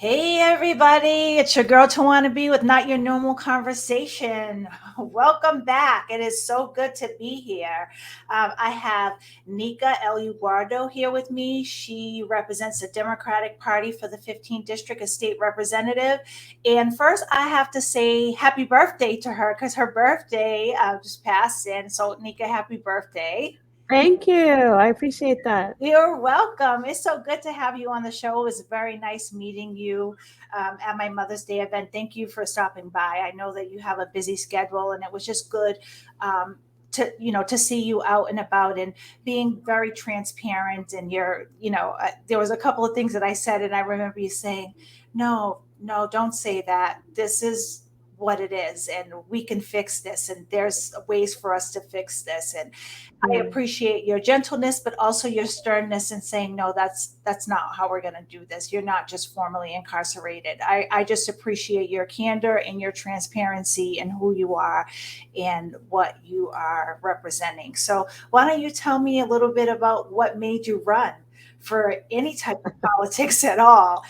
Hey everybody, it's your girl Tawana B with Not Your Normal Conversation. Welcome back. It is so good to be here. I have Nika Elugardo here with me. She represents the Democratic Party for the 15th District as State Representative. And first, I have to say happy birthday to her because her birthday just passed. And so, Nika, happy birthday. Thank you. I appreciate that. You're welcome. It's so good to have you on the show. It was very nice meeting you at my Mother's Day event. Thank you for stopping by. I know that you have a busy schedule, and it was just good to see you out and about and being very transparent. And there was a couple of things that I said, and I remember you saying, "No, no, don't say that. This is." What it is, and we can fix this, and there's ways for us to fix this. And I Mm, appreciate your gentleness, but also your sternness in saying, no, that's not how we're going to do this. You're not just formally incarcerated. I just appreciate your candor and your transparency and who you are and what you are representing. So why don't you tell me a little bit about what made you run for any type of politics at all?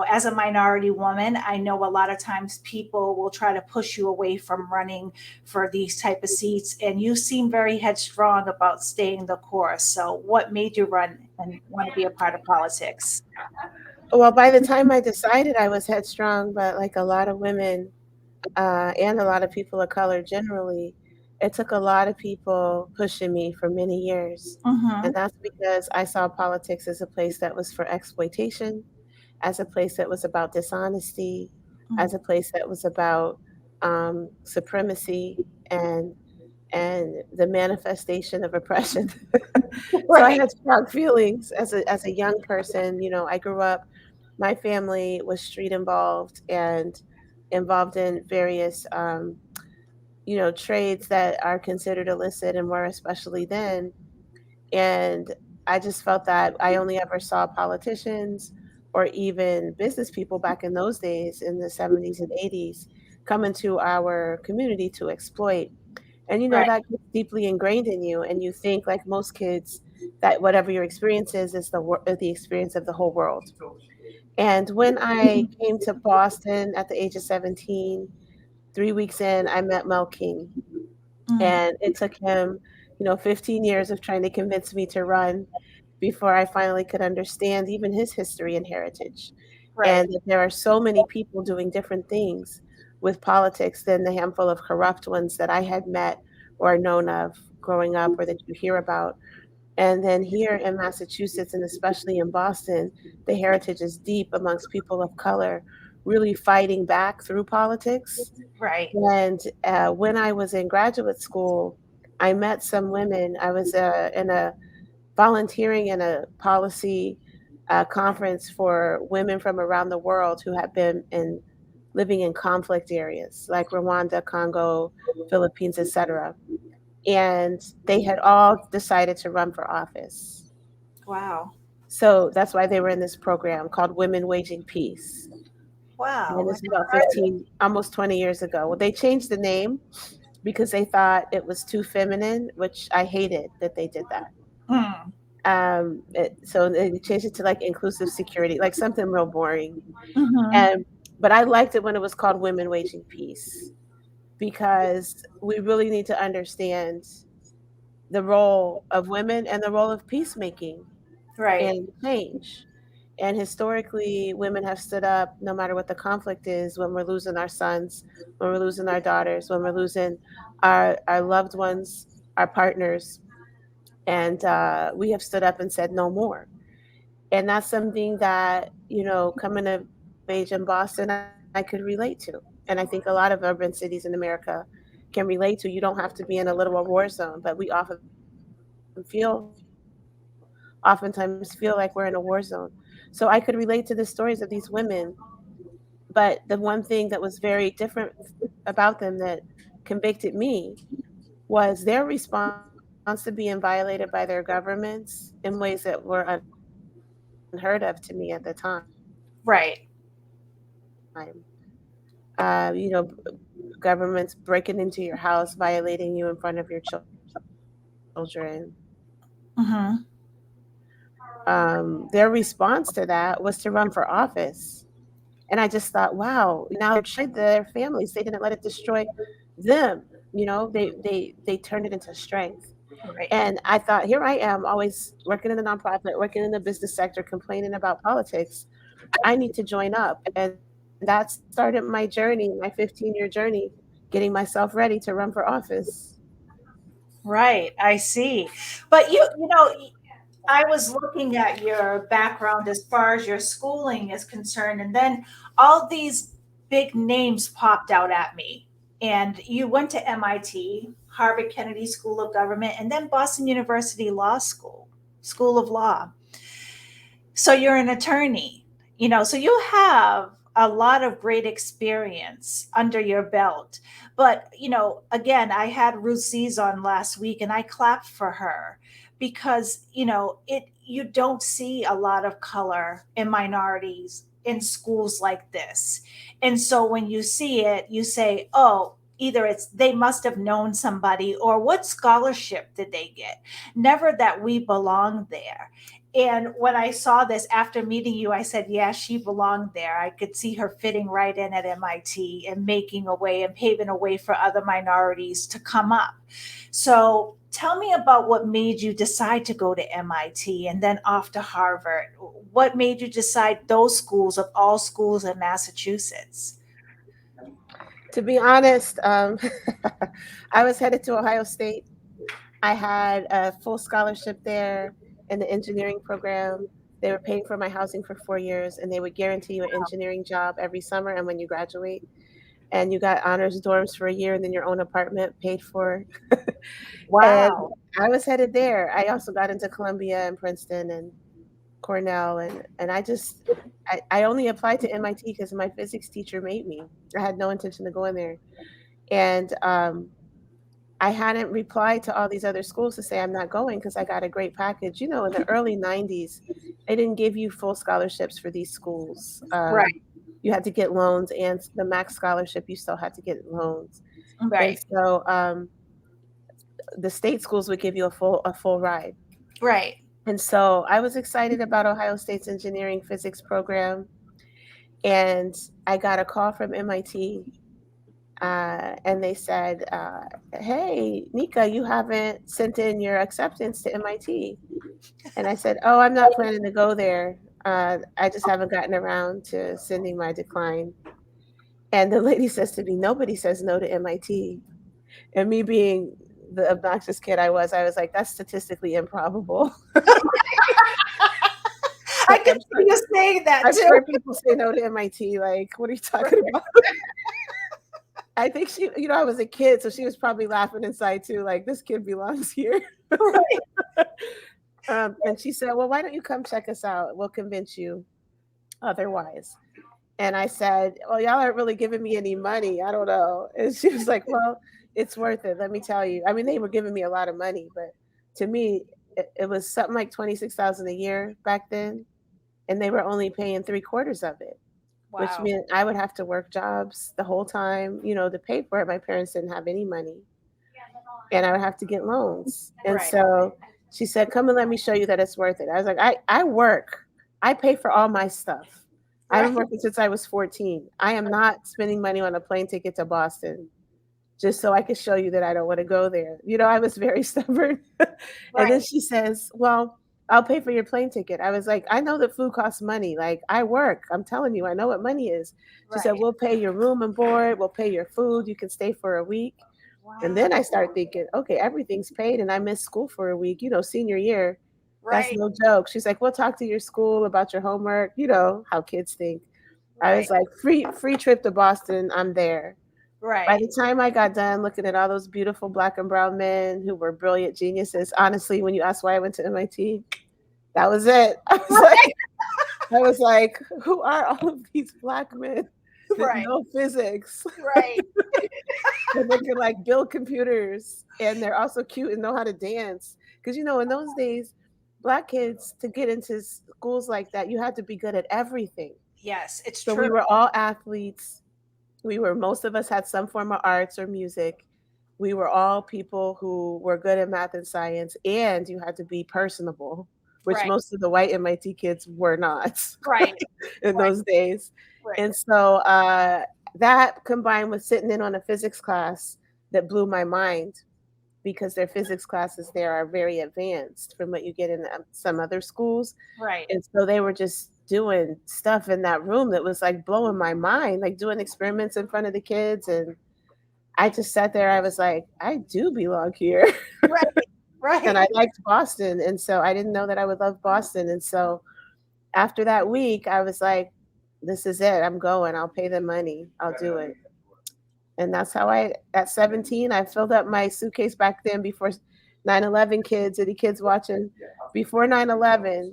As a minority woman, I know a lot of times people will try to push you away from running for these type of seats, and you seem very headstrong about staying the course. So what made you run and want to be a part of politics? Well, by the time I decided, I was headstrong, but like a lot of women and a lot of people of color generally, it took a lot of people pushing me for many years. And Mm-hmm. that's because I saw politics as a place that was for exploitation, as a place that was about dishonesty, as a place that was about supremacy and and the manifestation of oppression. So I Right. had strong feelings as a young person. I grew up, my family was street involved and involved in various trades that are considered illicit and were especially then. And I just felt that I only ever saw politicians or even business people back in those days in the 70s and 80s come into our community to exploit. And Right. that gets deeply ingrained in you, and you think, like most kids, that whatever your experience is the experience of the whole world. And when I came to Boston at the age of 17, 3 weeks in, I met Mel King, Mm. and it took him 15 years of trying to convince me to run before I finally could understand even his history and heritage. Right. And that there are so many people doing different things with politics than the handful of corrupt ones that I had met or known of growing up or that you hear about. And then here in Massachusetts, and especially in Boston, the heritage is deep amongst people of color, really fighting back through politics. Right. And when I was in graduate school, I met some women. I was in a volunteering in a policy conference for women from around the world who had been in living in conflict areas like Rwanda, Congo, Philippines, etc. And they had all decided to run for office. Wow. So that's why they were in this program called Women Waging Peace. And Wow. this is about 15, almost 20 years ago. Well, they changed the name because they thought it was too feminine, which I hated that they did that. Mm. So they changed it to like inclusive security, like something real boring. Mm-hmm. And but I liked it when it was called Women Waging Peace because we really need to understand the role of women and the role of peacemaking Right. and change. And historically, women have stood up no matter what the conflict is when we're losing our sons, when we're losing our daughters, when we're losing our loved ones, our partners. And we have stood up and said no more. And that's something that, coming of age in Boston, I could relate to. And I think a lot of urban cities in America can relate to. You don't have to be in a literal war zone, but we oftentimes feel like we're in a war zone. So I could relate to the stories of these women. But the one thing that was very different about them that convicted me was their response to being violated by their governments in ways that were unheard of to me at the time. Right. Governments breaking into your house, violating you in front of your children. Mm-hmm. Their response to that was to run for office. And I just thought, wow, now they destroyed their families. They didn't let it destroy them. They turned it into strength. Right. And I thought, here I am, always working in the nonprofit, working in the business sector, complaining about politics. I need to join up. And that started my journey, my 15-year journey, getting myself ready to run for office. Right. I see. But I was looking at your background as far as your schooling is concerned, and then all these big names popped out at me. And you went to MIT, Harvard Kennedy School of Government, and then Boston University Law School, School of Law. So you're an attorney, so you have a lot of great experience under your belt. But, again, I had Ruth C's on last week and I clapped for her because, you don't see a lot of color and minorities in schools like this. And so when you see it, you say, oh, either it's they must have known somebody, or what scholarship did they get? Never that we belong there. And when I saw this after meeting you, I said, yeah, she belonged there. I could see her fitting right in at MIT and making a way and paving a way for other minorities to come up. So tell me about what made you decide to go to MIT and then off to Harvard. What made you decide those schools of all schools in Massachusetts? To be honest, I was headed to Ohio State. I had a full scholarship there in the engineering program. They were paying for my housing for 4 years, and they would guarantee you an engineering job every summer. And when you graduate, and you got honors dorms for a year, and then your own apartment paid for. And Wow. I was headed there. I also got into Columbia and Princeton and Cornell, and I only applied to MIT because my physics teacher made me. I had no intention to go in there, and I hadn't replied to all these other schools to say I'm not going because I got a great package. In the early 90s, they didn't give you full scholarships for these schools. Right. You had to get loans, and the max scholarship, you still had to get loans. And Right. so the state schools would give you a full ride. Right. And so I was excited about Ohio State's engineering physics program. And I got a call from MIT, and they said, hey, Nika, you haven't sent in your acceptance to MIT. And I said, oh, I'm not planning to go there. I just haven't gotten around to sending my decline. And the lady says to me, nobody says no to MIT. And me being the obnoxious kid I was like, that's statistically improbable. I Like, could see you saying that I've too. heard people say no to MIT. Like, what are you talking about? I think she, I was a kid, so she was probably laughing inside too. Like, this kid belongs here. Right. And she said, well, why don't you come check us out? We'll convince you otherwise. And I said, well, y'all aren't really giving me any money. I don't know. And she was like, well, it's worth it. Let me tell you. I mean, they were giving me a lot of money, but to me, it was something like 26,000 a year back then. And they were only paying three-quarters of it, which Wow. meant I would have to work jobs the whole time, to pay for it. My parents didn't have any money, and I would have to get loans. And Right. so she said, come and let me show you that it's worth it. I was like, I work. I pay for all my stuff. I've been Right. working since I was 14. I am not spending money on a plane ticket to Boston just so I could show you that I don't want to go there. I was very stubborn. And then Right. she says, well, I'll pay for your plane ticket. I was like, I know that food costs money. Like, I work. I'm telling you, I know what money is. She said, Right. we'll pay your room and board. We'll pay your food. You can stay for a week. And then I Wow. start thinking, okay, everything's paid and I missed school for a week, senior year. That's Right. no joke. She's like, we'll talk to your school about your homework. You know how kids think. I Right. was like, free trip to Boston. I'm there. By Right. the time I got done looking at all those beautiful black and brown men who were brilliant geniuses, honestly, when you asked why I went to MIT, that was it. Right. I was like, who are all of these black men that Right. know physics Right. and they can like build computers and they're also cute and know how to dance? Because in those days, black kids to get into schools like that, you had to be good at everything. Yes, it's So true. we were all athletes. Most of us had some form of arts or music. We were all people who were good at math and science, and you had to be personable, which Right. most of the white MIT kids were not Right. in Right. those days. Right. And so that combined with sitting in on a physics class that blew my mind because their physics classes there are very advanced from what you get in some other schools. Right. And so they were just doing stuff in that room that was like blowing my mind, like doing experiments in front of the kids. And I just sat there. I was like, I do belong here. Right. And Right. I liked Boston. And so I didn't know that I would love Boston. And so after that week, I was like, this is it. I'm going. I'll pay the money. I'll do it. And that's how at 17, I filled up my suitcase back then before 9/11 kids, any kids watching, before 9/11,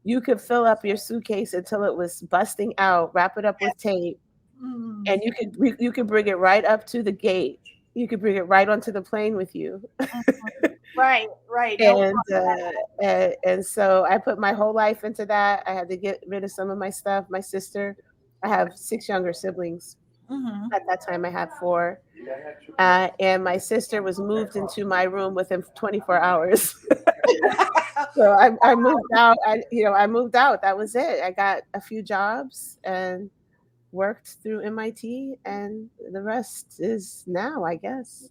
you could fill up your suitcase until it was busting out, wrap it up with tape, Mm, and you could bring it right up to the gate. You could bring it right onto the plane with you. mhm. Right. Right. No And, problem. and so I put my whole life into that. I had to get rid of some of my stuff. My sister, I have 6 younger siblings. Mhm. At that time, I had 4. And my sister was moved into my room within 24 hours. So I moved out. I moved out. That was it. I got a few jobs and worked through MIT, and the rest is now, I guess.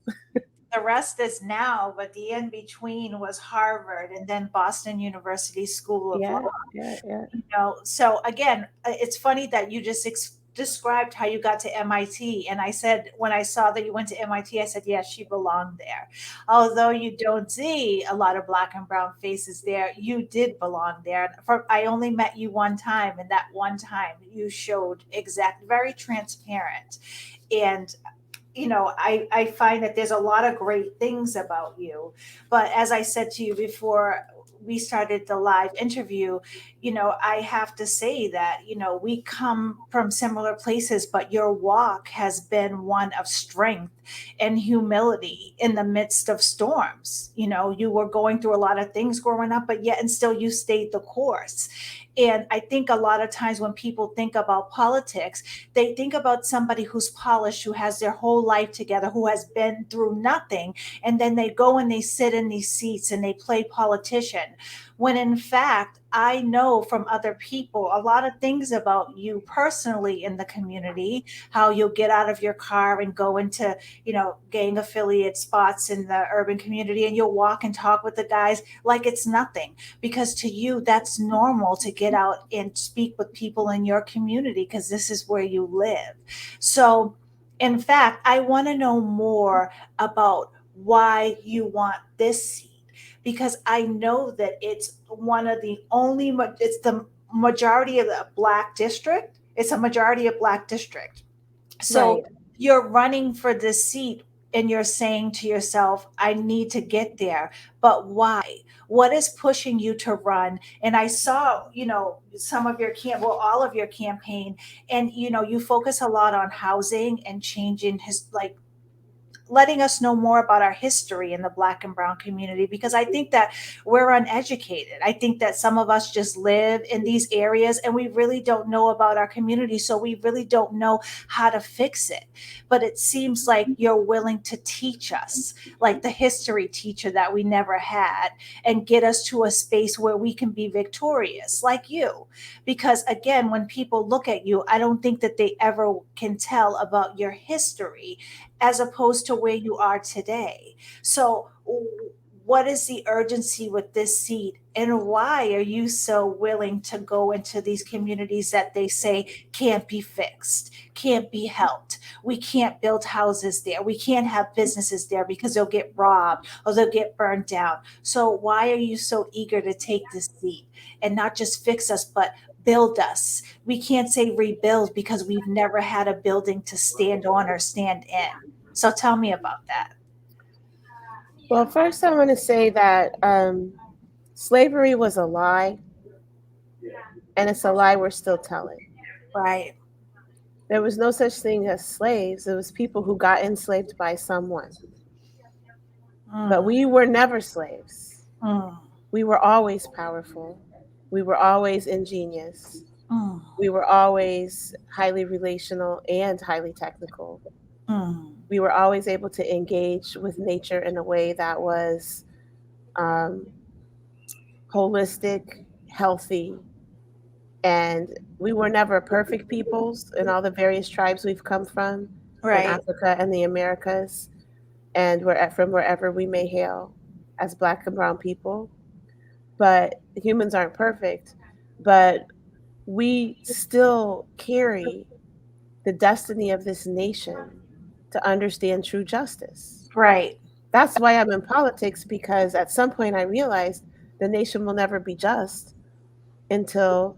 The rest is now, but the in between was Harvard and then Boston University School of Law. Yeah, yeah, yeah. So again, it's funny that you just described how you got to MIT. And I said, when I saw that you went to MIT, I said, yes, she belonged there. Although you don't see a lot of black and brown faces there, you did belong there. I only met you one time, and that one time you showed very transparent. And I find that there's a lot of great things about you. But as I said to you before we started the live interview, I have to say that, we come from similar places, but your walk has been one of strength and humility in the midst of storms. You were going through a lot of things growing up, but yet and still you stayed the course. And I think a lot of times when people think about politics, they think about somebody who's polished, who has their whole life together, who has been through nothing, and then they go and they sit in these seats and they play politician. When in fact, I know from other people a lot of things about you personally in the community, how you'll get out of your car and go into, gang affiliate spots in the urban community, and you'll walk and talk with the guys like it's nothing, because to you that's normal to get out and speak with people in your community because this is where you live. So in fact, I want to know more about why you want this seat, because I know that it's one of the only it's the majority of the black district. It's a majority of black district. So Right. you're running for this seat and you're saying to yourself, I need to get there. But why? What is pushing you to run? And I saw, some of your all of your campaign, and you focus a lot on housing and changing letting us know more about our history in the black and brown community, because I think that we're uneducated. I think that some of us just live in these areas and we really don't know about our community, so we really don't know how to fix it. But it seems like you're willing to teach us, like the history teacher that we never had, and get us to a space where we can be victorious like you. Because again, when people look at you, I don't think that they ever can tell about your history as opposed to where you are today. So, what is the urgency with this seat, and why are you so willing to go into these communities that they say can't be fixed, can't be helped? We can't build houses there. We can't have businesses there because they'll get robbed or they'll get burned down. So, why are you so eager to take this seat and not just fix us, but build us? We can't say rebuild because we've never had a building to stand on or stand in. So tell me about that. Well, first, I want to say that slavery was a lie, and it's a lie we're still telling. Right. There was no such thing as slaves. It was people who got enslaved by someone. But Mm, we were never slaves. mm, We were always powerful. We were always ingenious. mm, We were always highly relational and highly technical. mm, We were always able to engage with nature in a way that was um, holistic, healthy, And we were never perfect peoples in all the various tribes we've come from in Right. Africa and the Americas, and from wherever we may hail as Black and Brown people. But humans aren't perfect, but we still carry the destiny of this nation to understand true justice. Right. That's why I'm in politics, because at some point I realized the nation will never be just until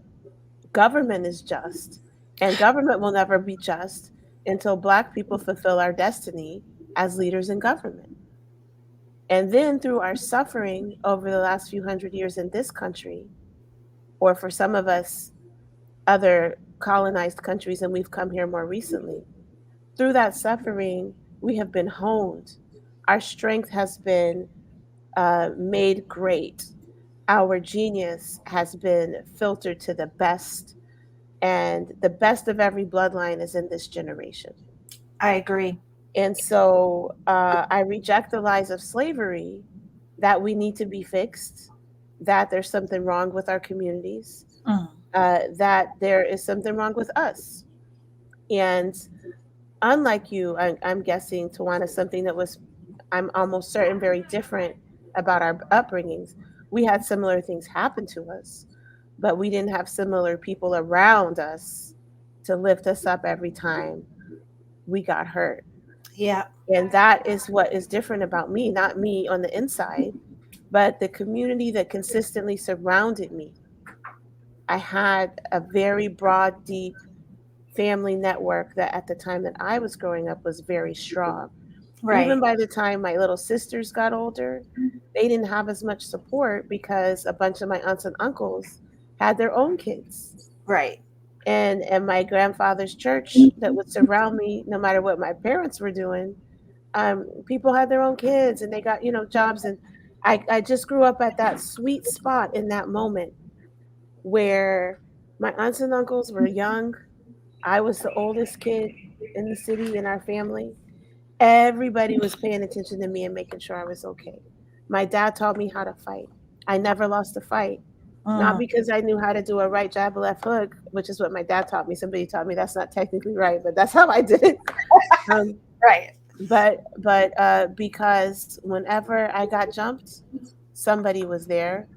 government is just. And government will never be just until Black people fulfill our destiny as leaders in government. And then through our suffering over the last few hundred years in this country, or for some of us, other colonized countries, and we've come here more recently, through that suffering, we have been honed. Our strength has been made great. Our genius has been filtered to the best, and the best of every bloodline is in this generation. I agree. And so I reject the lies of slavery that we need to be fixed, that there's something wrong with our communities, Mm. that there is something wrong with us. And unlike you, I'm guessing, Tawana, something that was, I'm almost certain, very different about our upbringings. We had similar things happen to us, but we didn't have similar people around us to lift us up every time we got hurt. Yeah. And that is what is different about me, not me on the inside, but the community that consistently surrounded me. I had a very broad, deep family network that at the time that I was growing up was very strong. Even Right. by the time my little sisters got older, they didn't have as much support because a bunch of my aunts and uncles had their own kids. Right. And my grandfather's church that would surround me no matter what my parents were doing, people had their own kids and they got, jobs. And I just grew up at that sweet spot in that moment where my aunts and uncles were young. I was the oldest kid in the city in our family. Everybody was paying attention to me and making sure I was okay. My dad taught me how to fight. I never lost a fight. Not Mm. because I knew how to do a right jab, a left hook, which is what my dad taught me. Somebody taught me that's not technically right, but that's how I did it. Um, Right. but because whenever I got jumped, somebody was there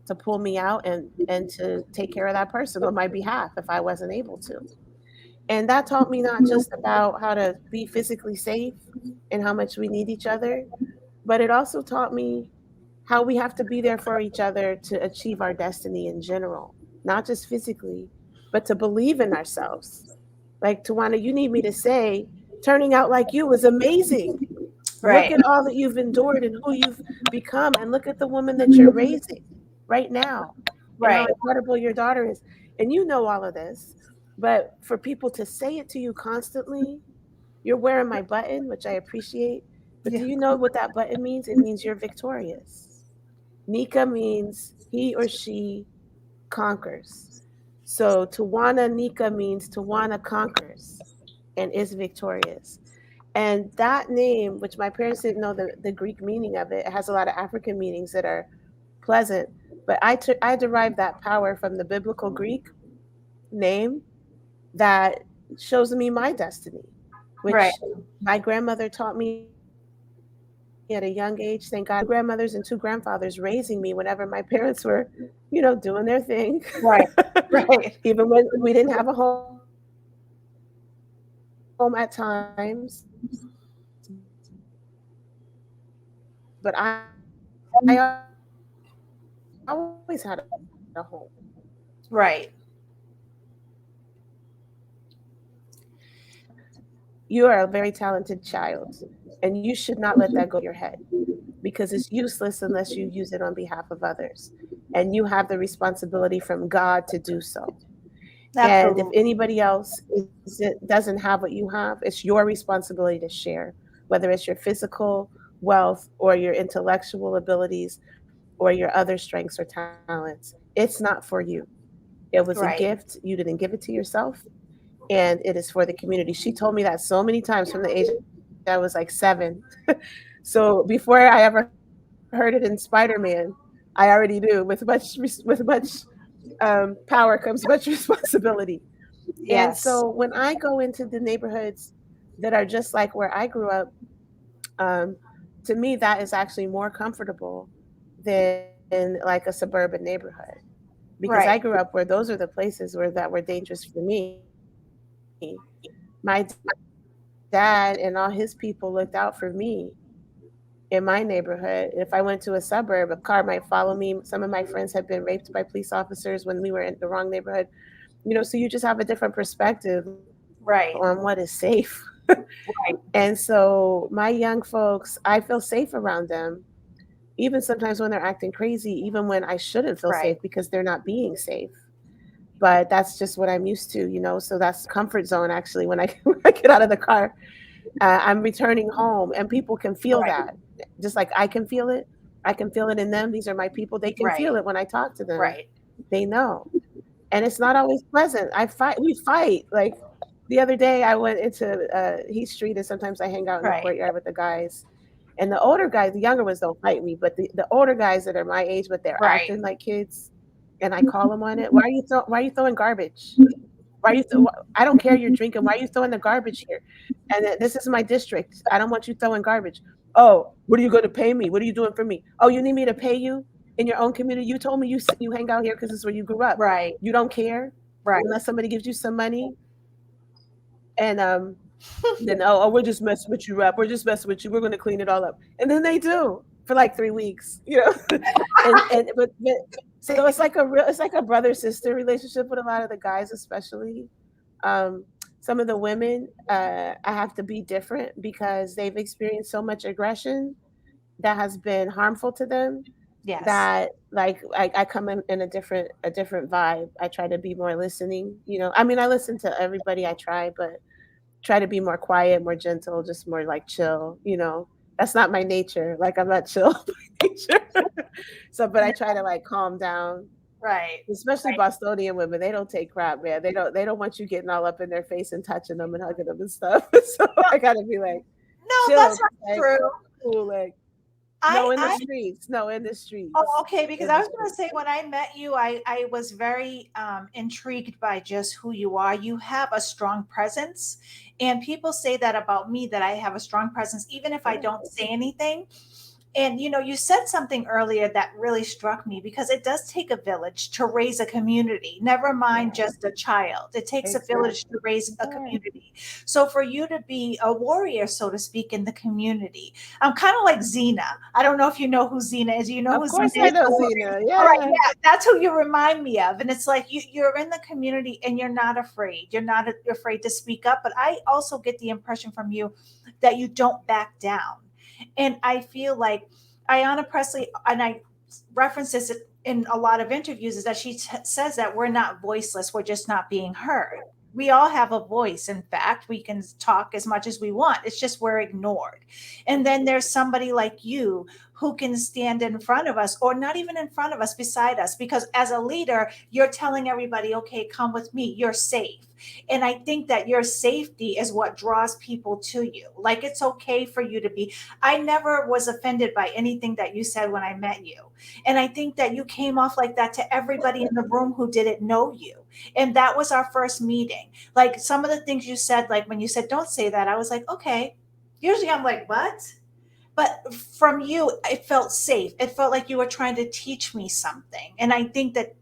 to pull me out and to take care of that person on my behalf if I wasn't able to. And that taught me not just about how to be physically safe and how much we need each other, but it also taught me how we have to be there for each other to achieve our destiny in general, not just physically, but to believe in ourselves. Like, Tawana, you need me to say, turning out like you was amazing. Look Right. at all that you've endured and who you've become, and look at the woman that you're raising right now and how Right. incredible your daughter is. And you know all of this, but for people to say it to you constantly, you're wearing my button, which I appreciate. But Yeah. do you know what that button means? It means you're victorious. Nika means he or she conquers. So Tawana Nika means Tawana conquers and is victorious. And that name, which my parents didn't know the Greek meaning of it, it has a lot of African meanings that are pleasant. But I derived that power from the biblical Greek name that shows me my destiny, Right. which my grandmother taught me at a young age. Thank God I had two grandmothers and two grandfathers raising me whenever my parents were, doing their thing. Right. Right. Even when we didn't have a home at times. But I always had a home. And that name is what I carry. Right. You are a very talented child, and you should not let that go to your head because it's useless unless you use it on behalf of others. And you have the responsibility from God to do so. And if Absolutely. anybody else doesn't have what you have, it's your responsibility to share, whether it's your physical wealth or your intellectual abilities or your other strengths or talents. It's not for you. It was a Right. gift. You didn't give it to yourself, and it is for the community. She told me that so many times from the age I was like 7. So before I ever heard it in Spider-Man, I already knew with much power comes much responsibility. And Yes. so when I go into the neighborhoods that are just like where I grew up, um, to me, that is actually more comfortable than like a suburban neighborhood because I grew Right. up where those are the places where that were dangerous for me. My dad and all his people looked out for me in my neighborhood. If I went to a suburb, a car might follow me. Some of my friends have been raped by police officers when we were in the wrong neighborhood. So you just have a different perspective on what is safe. Right. And so Right. my young folks, I feel safe around them, even sometimes when they're acting crazy, even when I shouldn't feel safe because they're not Right. being safe. But that's just what I'm used to, so that's my comfort zone actually when I when I get out of the car. I'm returning home and people can feel Right. that. Just like I can feel it. I can feel it in them. These are my people. They can feel Right. it when I talk to them. Right. They know. And it's not always pleasant. We fight. Like the other day I went into Heath Street and sometimes I hang out in the Right. courtyard with the guys. And the older guys, the younger ones don't fight me, but the older guys that are my age but they're Right. acting like kids and I call them on it. Why are you throwing garbage? I don't care you're drinking. Why are you throwing the garbage here? And this is my district. I don't want you throwing garbage. Oh, what are you going to pay me? What are you doing for me? Oh, you need me to pay you in your own community? You told me you hang out here because it's where you grew up. Right. You don't care Right. unless somebody gives you some money. And then we're just messing with you, rap. We're just messing with you. We're going to clean it all up. And then they do for like 3 weeks, and but so it's like a brother sister relationship with a lot of the guys, especially. Um, some of the women, I have to be different because they've experienced so much aggression that has been harmful to them Yes. that like I come in a different vibe. I try to be more listening. I mean, I listen to everybody I try, but try to be more quiet, more gentle, just more like chill. That's not my nature. Like I'm not chill by nature. So, but I try to like calm down, Right. especially Right. Bostonian women. They don't take crap, man. They don't want you getting all up in their face and touching them and hugging them and stuff. So No, I gotta be like, no, chill, that's not like true. cool, like no in the I streets. No in the Oh, streets. okay. Because In I the was going to streets. say, when I met you, I was very intrigued by just who you are. You have a strong presence. And people say that about me, that I have a strong presence, even if I Yeah. don't say anything. And you said something earlier that really struck me, because it does take a village to raise a community, never mind Yeah. just a child. It takes a village Exactly. to raise a Yeah. community. So for you to be a warrior, so to speak, in the community, I'm kind of like Xena. I don't know if you know who Xena is. Do you know Of who Xena course I is? know The warrior? Zena. All right, Yeah. yeah, that's who you remind me of. And it's like you're in the community and you're not afraid. You're not afraid to speak up. But I also get the impression from you that you don't back down. And I feel like Ayanna Presley, and I reference this in a lot of interviews, is that she says that we're not voiceless, we're just not being heard. We all have a voice. In fact, we can talk as much as we want. It's just we're ignored. And then there's somebody like you who can stand in front of us, or not even in front of us, beside us, because as a leader, you're telling everybody, okay, come with me, you're safe. And I think that your safety is what draws people to you. Like, it's okay for you to be. I never was offended by anything that you said when I met you. And I think that you came off like that to everybody in the room who didn't know you. And that was our first meeting. Like, some of the things you said, like when you said, don't say that, I was like, okay. Usually I'm like, what? But from you, it felt safe. It felt like you were trying to teach me something. And I think that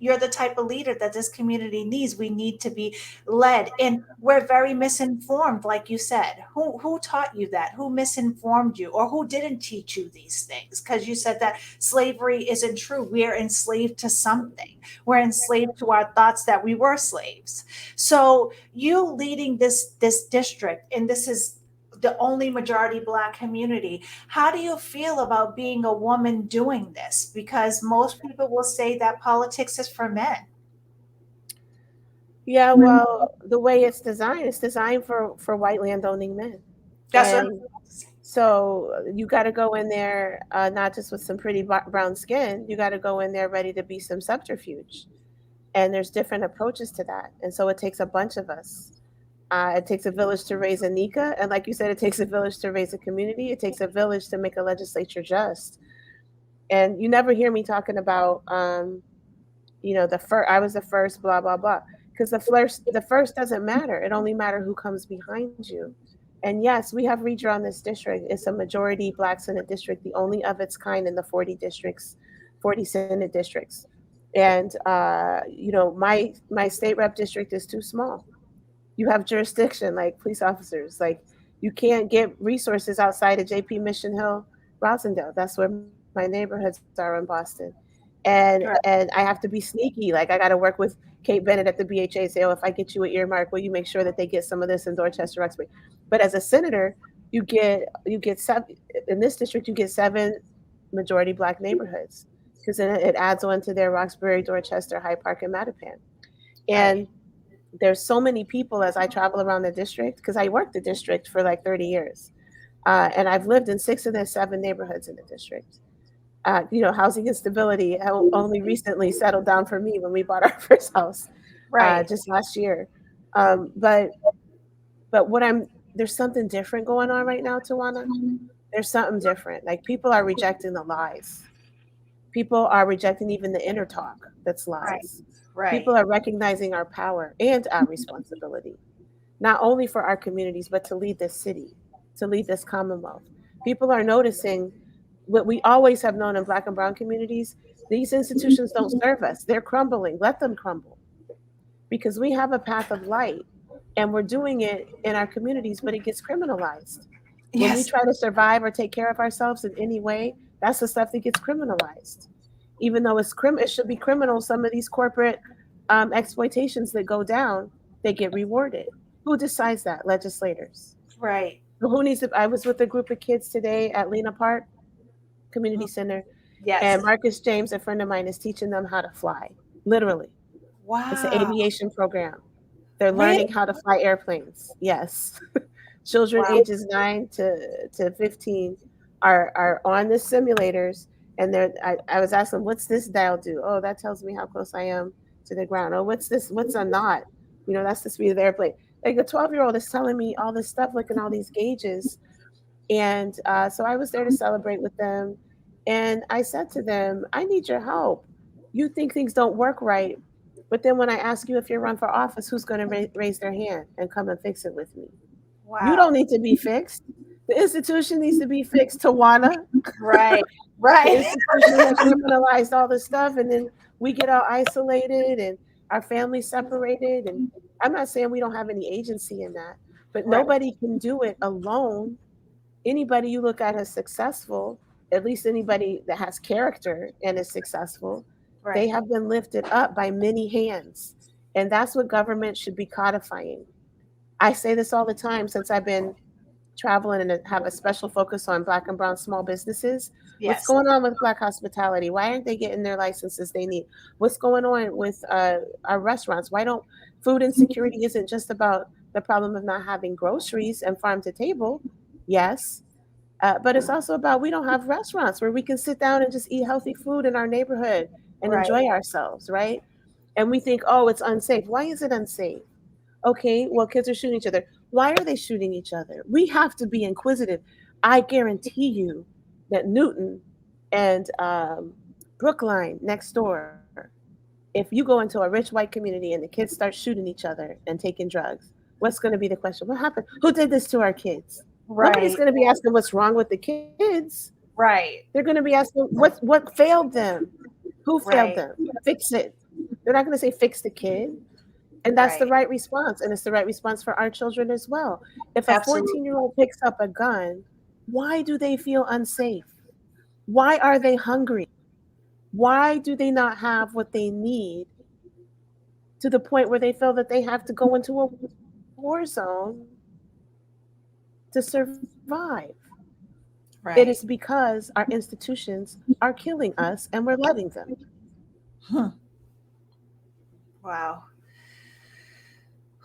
you're the type of leader that this community needs. We need to be led, and we're very misinformed, like you said. Who taught you that? Who misinformed you, or who didn't teach you these things? Because you said that slavery isn't true. We are enslaved to something. We're enslaved to our thoughts that we were slaves. So you leading this district, and this is the only majority Black community. How do you feel about being a woman doing this? Because most people will say that politics is for men. Yeah, well, the way it's designed for white landowning men. That's what And so you got to go in there, not just with some pretty brown skin. You got to go in there ready to be some subterfuge. And there's different approaches to that. And so it takes a bunch of us. It takes a village to raise a Nika. And like you said, it takes a village to raise a community. It takes a village to make a legislature just. And you never hear me talking about the first, I was the first, blah blah blah. Because the first doesn't matter. It only matters who comes behind you. And yes, we have redrawn this district. It's a majority Black Senate district, the only of its kind in the 40 districts, 40 Senate districts. And my state rep district is too small. You have jurisdiction like police officers. Like, you can't get resources outside of JP Mission Hill, Rosendale. That's where my neighborhoods are in Boston. And I have to be sneaky. Like, I got to work with Kate Bennett at the BHA. Say, oh, if I get you an earmark, will you make sure that they get some of this in Dorchester, Roxbury? But as a senator, you get seven in this district. You get seven majority Black neighborhoods, because then it adds on to their Roxbury, Dorchester, Hyde Park, and Mattapan. Right. And there's so many people as I travel around the district, because I worked the district for like 30 years. And I've lived in six of the seven neighborhoods in the district. Housing instability only recently settled down for me when we bought our first house Right. just last year. But there's something different going on right now, Tawana. There's something different. Like, people are rejecting the lies. People are rejecting even the inner talk that's Right. lies. Right. People are recognizing our power and our responsibility, not only for our communities, but to lead this city, to lead this commonwealth. People are noticing what we always have known in Black and Brown communities. These institutions don't serve us. They're crumbling. Let them crumble, because we have a path of light, and we're doing it in our communities, but it gets criminalized. When we Yes. try to survive or take care of ourselves in any way, that's the stuff that gets criminalized. Even though it should be criminal, some of these corporate exploitations that go down, they get rewarded. Who decides that? Legislators. Right. So who needs to? I was with a group of kids today at Lena Park Community Mm. Center, and Yes. Marcus James, a friend of mine, is teaching them how to fly. Literally, it's an Wow. aviation program. They're Really? learning how to fly airplanes. Yes. Children Wow. ages 9 to 15 are on the simulators, and I was asking, what's this dial do? Oh, that tells me how close I am to the ground. Oh, what's this? What's a knot? That's the speed of the airplane. Like, a 12-year-old is telling me all this stuff, looking at all these gauges. And so I was there to celebrate with them. And I said to them, I need your help. You think things don't work right, but then when I ask you if you're run for office, who's going to raise their hand and come and fix it with me? You Wow. don't need to be fixed. The institution needs to be fixed, Tawana. Right. The Right. institution has criminalized all this stuff, and then we get all isolated and our families separated. And I'm not saying we don't have any agency in that, but Right. nobody can do it alone. Anybody you look at as successful, at least anybody that has character and is successful, they Right. have been lifted up by many hands. And that's what government should be codifying. I say this all the time since I've been traveling and have a special focus on Black and Brown small businesses. What's Yes. going on with Black hospitality? Why aren't they getting their licenses they need? What's going on with our restaurants? Why don't food insecurity isn't just about the problem of not having groceries and farm to table? Yes, but it's also about we don't have restaurants where we can sit down and just eat healthy food in our neighborhood and Right. enjoy ourselves, right? And we think, oh, it's unsafe. Why is it unsafe? Okay, well, kids are shooting each other. Why are they shooting each other? We have to be inquisitive. I guarantee you that Newton and Brookline next door, if you go into a rich white community and the kids start shooting each other and taking drugs, what's going to be the question? What happened? Who did this to our kids? Nobody's Right. going to be asking what's wrong with the kids. Right. They're going to be asking what failed them? Who failed Right. them? Fix it. They're not going to say fix the kid. And that's the Right. right response. And it's the right response for our children as well. If a Absolutely. 14-year-old picks up a gun, why do they feel unsafe? Why are they hungry? Why do they not have what they need to the point where they feel that they have to go into a war zone to survive? It is Right. because our institutions are killing us and we're letting them. Hmm. Wow.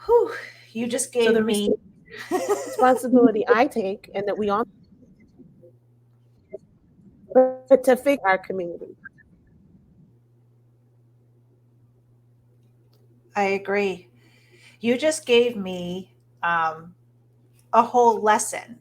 Whew. You just So gave the me responsibility I take and that we all, but to fix our community. I agree. You just gave me a whole lesson.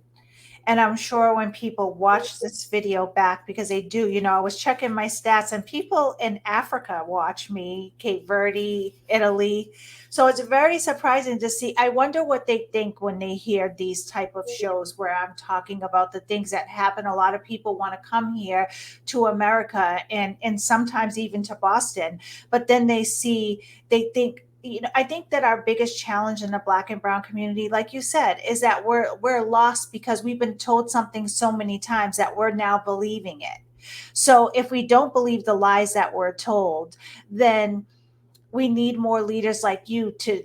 And I'm sure when people watch this video back, because they do, I was checking my stats and people in Africa watch me, Cape Verde, Italy. So it's very surprising to see. I wonder what they think when they hear these type of shows where I'm talking about the things that happen. A lot of people want to come here to America and sometimes even to Boston, but then they think, I think that our biggest challenge in the Black and brown community, like you said, is that we're lost because we've been told something so many times that we're now believing it. So if we don't believe the lies that we're told, then we need more leaders like you to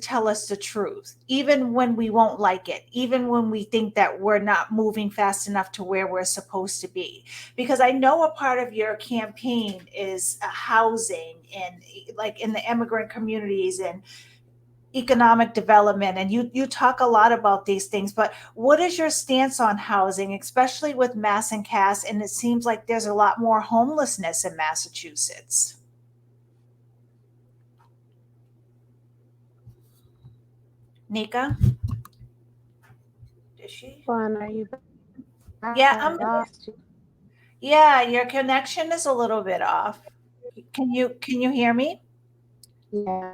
tell us the truth, even when we won't like it, even when we think that we're not moving fast enough to where we're supposed to be. Because I know a part of your campaign is housing and like in the immigrant communities and economic development, and you talk a lot about these things, but what is your stance on housing, especially with Mass and Cass, and it seems like there's a lot more homelessness in Massachusetts. Nika, is she? Juan, are you back? Yeah, I lost you. yeah, your connection is a little bit off. Can you hear me? Yeah,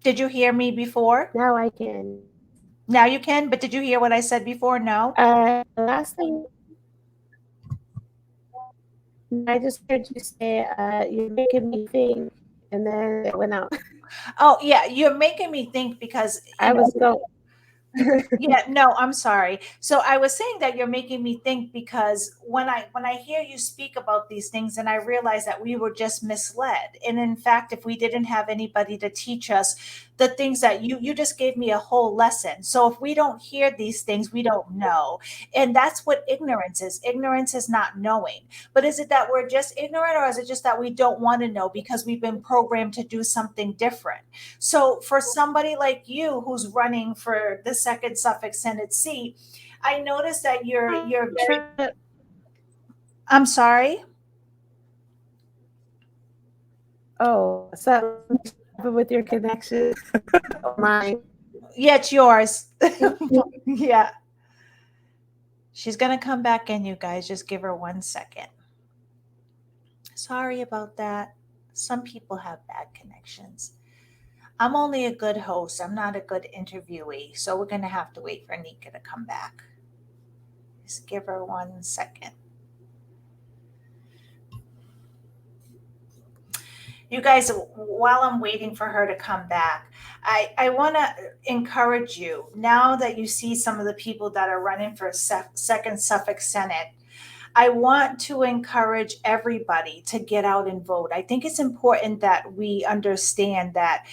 Did you hear me before? now I can. Now you can, but did you hear what I said before? No. The last thing I just heard you say, you're making me think, and then it went out. Oh, yeah, you're making me think because I was going. yeah, no, I'm sorry. So I was saying that you're making me think because when I hear you speak about these things and I realize that we were just misled. And in fact, if we didn't have anybody to teach us the things that you just gave me a whole lesson. So if we don't hear these things, we don't know. And that's what ignorance is. Ignorance is not knowing. But is it that we're just ignorant, or is it just that we don't want to know because we've been programmed to do something different? So for somebody like you who's running for the second Suffolk Senate seat, I noticed that you're very. I'm sorry. Oh, something happened with your connection. Oh, mine. Yeah, it's yours. Yeah. She's gonna come back in, you guys. Just give her 1 second. Sorry about that. Some people have bad connections. I'm only a good host. I'm not a good interviewee. So we're gonna have to wait for Nika to come back. Just give her 1 second. You guys, while I'm waiting for her to come back, I want to encourage you now that you see some of the people that are running for second Suffolk Senate. I want to encourage everybody to get out and vote. I think it's important that we understand that,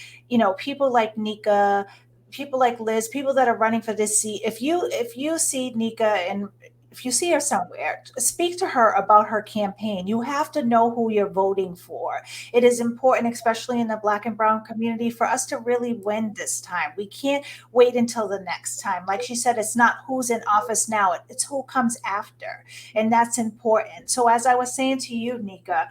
people like Nika, people like Liz, people that are running for this seat, if you see Nika and if you see her somewhere, speak to her about her campaign. You have to know who you're voting for. It is important, especially in the Black and brown community, for us to really win this time. We can't wait until the next time. Like she said, it's not who's in office now, it's who comes after. And that's important. So as I was saying to you, Nika,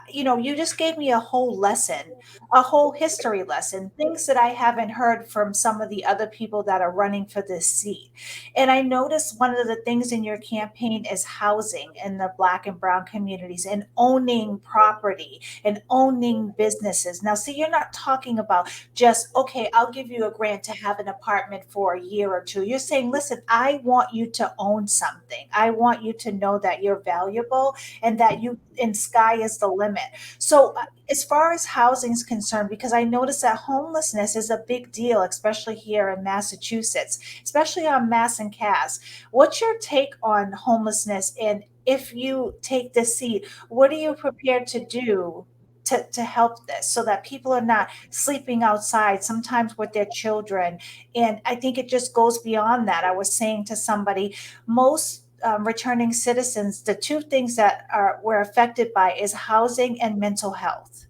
you just gave me a whole lesson, a whole history lesson, things that I haven't heard from some of the other people that are running for this seat. And I noticed one of the things in your campaign is housing in the Black and brown communities and owning property and owning businesses. Now, see, you're not talking about just, okay, I'll give you a grant to have an apartment for a year or two. You're saying, listen, I want you to own something. I want you to know that you're valuable and that and sky is the limit. So, as far as housing is concerned, because I noticed that homelessness is a big deal, especially here in Massachusetts, especially on Mass and Cass. What's your take on homelessness? And if you take this seat, what are you prepared to do to help this so that people are not sleeping outside, sometimes with their children? And I think it just goes beyond that. I was saying to somebody, most returning citizens, the two things that were affected by is housing and mental health.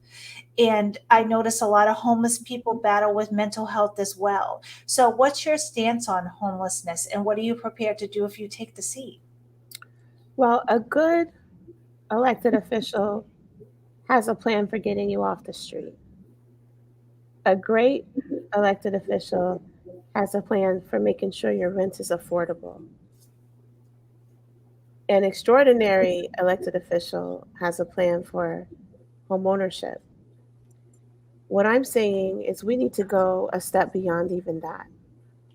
And I notice a lot of homeless people battle with mental health as well. So, what's your stance on homelessness, and what are you prepared to do if you take the seat? Well, a good elected official has a plan for getting you off the street. A great elected official has a plan for making sure your rent is affordable. An extraordinary elected official has a plan for homeownership. What I'm saying is we need to go a step beyond even that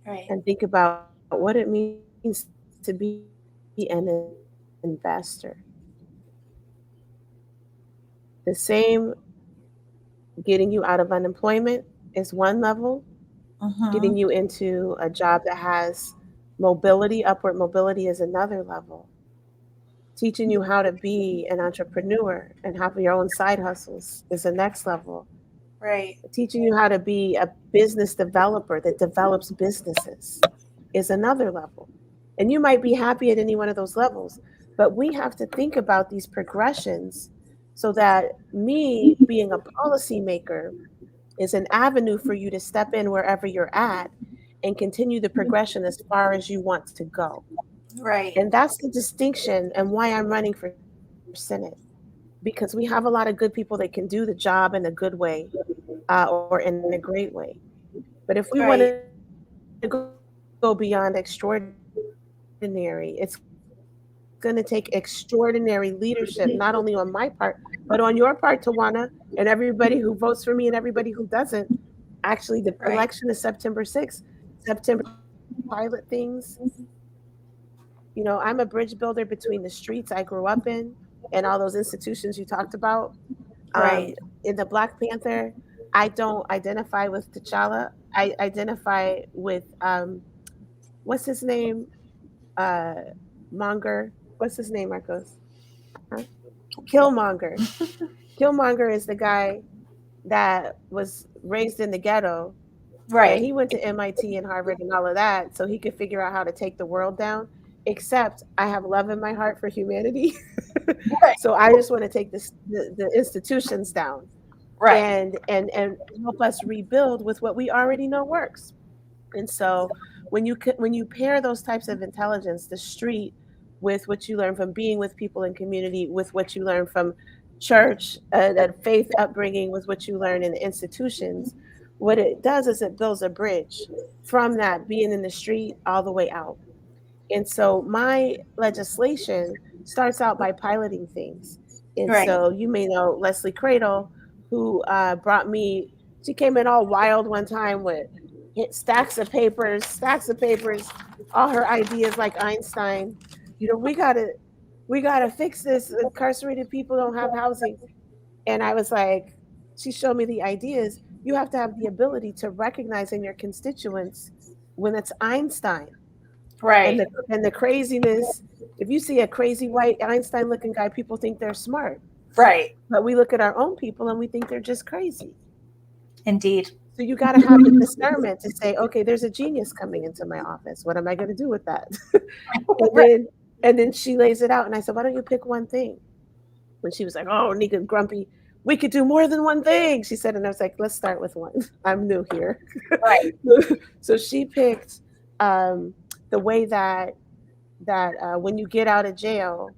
Right. and think about what it means to be an investor. The same getting you out of unemployment is one level, Mm-hmm. getting you into a job that has mobility, upward mobility is another level. Teaching you how to be an entrepreneur and have your own side hustles is the next level. Right. Teaching you how to be a business developer that develops businesses is another level. And you might be happy at any one of those levels, but we have to think about these progressions so that me being a policymaker is an avenue for you to step in wherever you're at and continue the progression as far as you want to go. Right. And that's the distinction and why I'm running for Senate, because we have a lot of good people that can do the job in a good way or in a great way. But if we want to go beyond extraordinary, it's going to take extraordinary leadership, not only on my part, but on your part, Tawana, and everybody who votes for me and everybody who doesn't. Actually, the election is September 6th. September 6th, we're going to Right. pilot things. I'm a bridge builder between the streets I grew up in and all those institutions you talked about. In the Black Right. Panther, I don't identify with T'Challa. I identify with what's his name? Uh Monger. What's his name, Marcos? Huh? Killmonger. Killmonger is the guy that was raised in the ghetto and Right. he went to MIT and Harvard and all of that so he could figure out how to take the world down. Except I have love in my heart for humanity. Right. So I just want to take the institutions down Right. and help us rebuild with what we already know works. And so when you pair those types of intelligence, the street with what you learn from being with people in community, with what you learn from church, that faith upbringing, with what you learn in the institutions, what it does is it builds a bridge from that being in the street all the way out. And so my legislation starts out by piloting things. And Right. so you may know Leslie Cradle, who brought me, she came in all wild one time with stacks of papers, all her ideas like Einstein. You know, we gotta fix this. Incarcerated people don't have housing. And I was like, she showed me the ideas. You have to have the ability to recognize in your constituents when it's Einstein Right. and the craziness. If you see a crazy white Einstein looking guy, people think they're smart. Right. But we look at our own people and we think they're just crazy. Indeed. So you got to have the discernment to say, okay, there's a genius coming into my office. What am I going to do with that? and Right. then and then she lays it out, and I said, why don't you pick one thing? When she was like, oh, Nika grumpy, we could do more than one thing. She said, and I was like, let's start with one. I'm new here. Right. So she picked the way that when you get out of jail,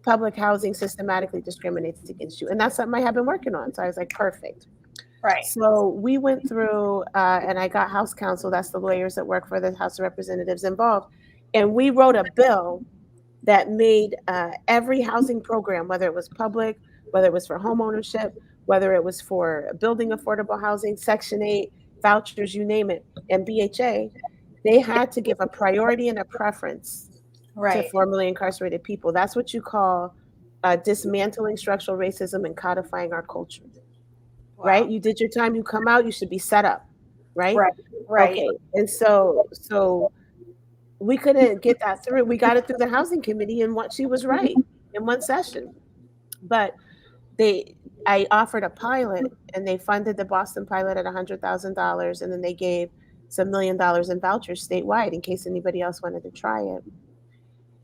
public housing systematically discriminates against you. And that's something I have been working on. So I was like, perfect. Right. So we went through, and I got House counsel, that's the lawyers that work for the House of Representatives involved. And we wrote a bill that made every housing program, whether it was public, whether it was for home ownership, whether it was for building affordable housing, Section 8, vouchers, you name it, and BHA, they had to give a priority and a preference to Right. formerly incarcerated people. That's what you call dismantling structural racism and codifying our culture, right? Wow. You did your time, you come out, you should be set up, right? Right. Right. Okay. And so we couldn't get that through. We got it through the housing committee, and what she was right in one session. But they I offered a pilot and they funded the Boston pilot at $100,000 and then they gave some $1 million in vouchers statewide in case anybody else wanted to try it.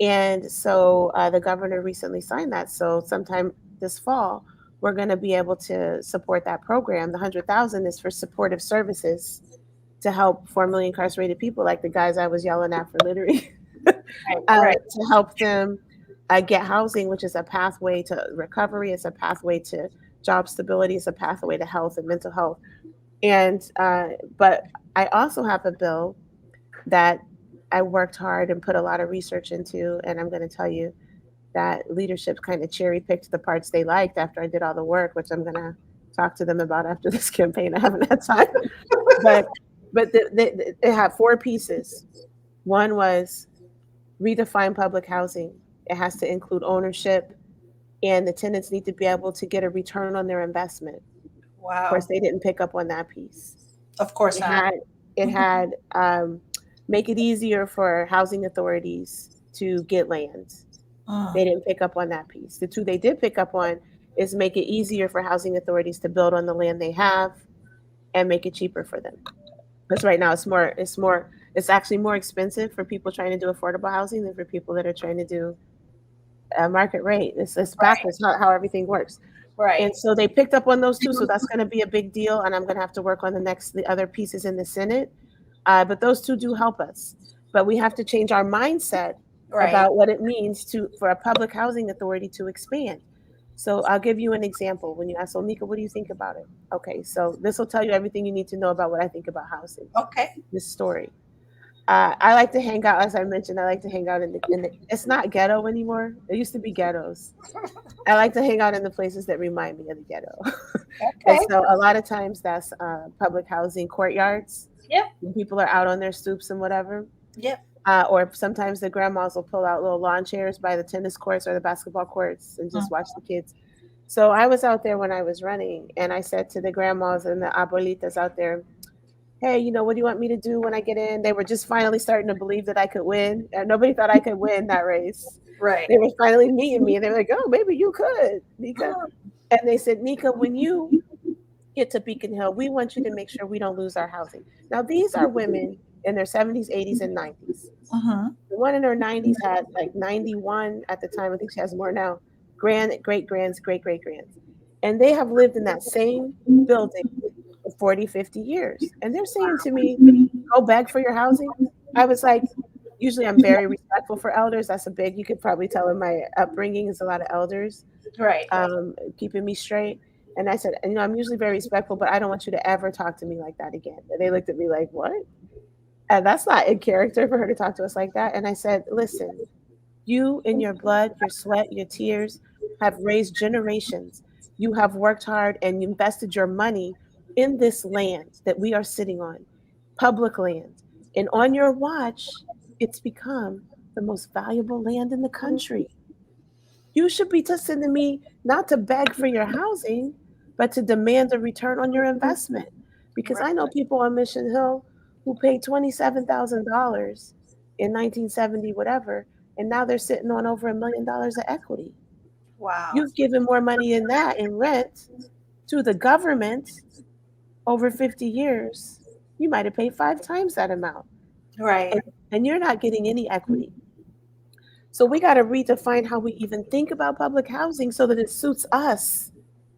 And so the governor recently signed that. So sometime this fall, we're going to be able to support that program. The 100,000 is for supportive services to help formerly incarcerated people, like the guys I was yelling at for littering, Right. Right. to help them get housing, which is a pathway to recovery. It's a pathway to job stability. It's a pathway to health and mental health. And but I also have a bill that I worked hard and put a lot of research into, and I'm going to tell you, that leadership kind of cherry picked the parts they liked after I did all the work, which I'm gonna talk to them about after this campaign. I haven't had time, but it had four pieces. One was redefine public housing. It has to include ownership, and the tenants need to be able to get a return on their investment. Of course, Wow. they didn't pick up on that piece. Of course It not. had it had make it easier for housing authorities to get land. They Mm, didn't pick up on that piece. The two they did pick up on is make it easier for housing authorities to build on the land they have and make it cheaper for them. Because right now it's actually more expensive for people trying to do affordable housing than for people that are trying to do market rate. It's right. backwards how everything works. And Right. so they picked up on those two. So that's going to be a big deal. And I'm going to have to work on the other pieces in the Senate. But those two do help us. But we have to change our mindset Right. about what it means for a public housing authority to expand. So I'll give you an example. When you ask, so Nika, what do you think about it? Okay, so this will tell you everything you need to know about what I think about housing. Okay. This story. I like to hang out, as I mentioned. I like to hang out in the. It's not ghetto anymore. It used to be ghettos. I like to hang out in the places that remind me of the ghetto. And Okay. so a lot of times that's public housing courtyards Yep. when people are out on their stoops and whatever. Yep. Or sometimes the grandmas will pull out little lawn chairs by the tennis courts or the basketball courts and just Mm, watch the kids. So I was out there when I was running, and I said to the grandmas and the abuelitas out there, "Hey, what do you want me to do when I get in?" They were just finally starting to believe that I could win. Nobody thought I could win that race. right. They were finally meeting me, and they were like, "Oh, maybe you could, Nika." Mm, And they said, "Nika, when you get to Beacon Hill, we want you to make sure we don't lose our housing." Now, these are women in their 70s, 80s, and 90s. mhm. The one in her 90s had like 91 at the time. I think she has more now. Great grands, great great grands. And they have lived in that same building for 40, 50 years. And they're saying to me, go beg for your housing. I was like, usually I'm very respectful for elders. That's a big, you could probably tell in my upbringing is a lot of elders Right. keeping me straight. And I said, I'm usually very respectful, but I don't want you to ever talk to me like that again. And they looked at me like, what? And that's not in character for her to talk to us like that. And I said, listen, you in your blood, your sweat, your tears have raised generations. You have worked hard and you invested your money in this land that we are sitting on, public land. And on your watch, it's become the most valuable land in the country. You should be sending me not to beg for your housing, but to demand a return on your investment. Because Right. I know people on Mission Hill who paid $27,000 in 1970, whatever, and now they're sitting on over $1 million of equity. Wow. You've given more money in that in rent to the government over 50 years. You might have paid 5 times that amount, Right. and, and you're not getting any equity. So we got to redefine how we even think about public housing so that it suits us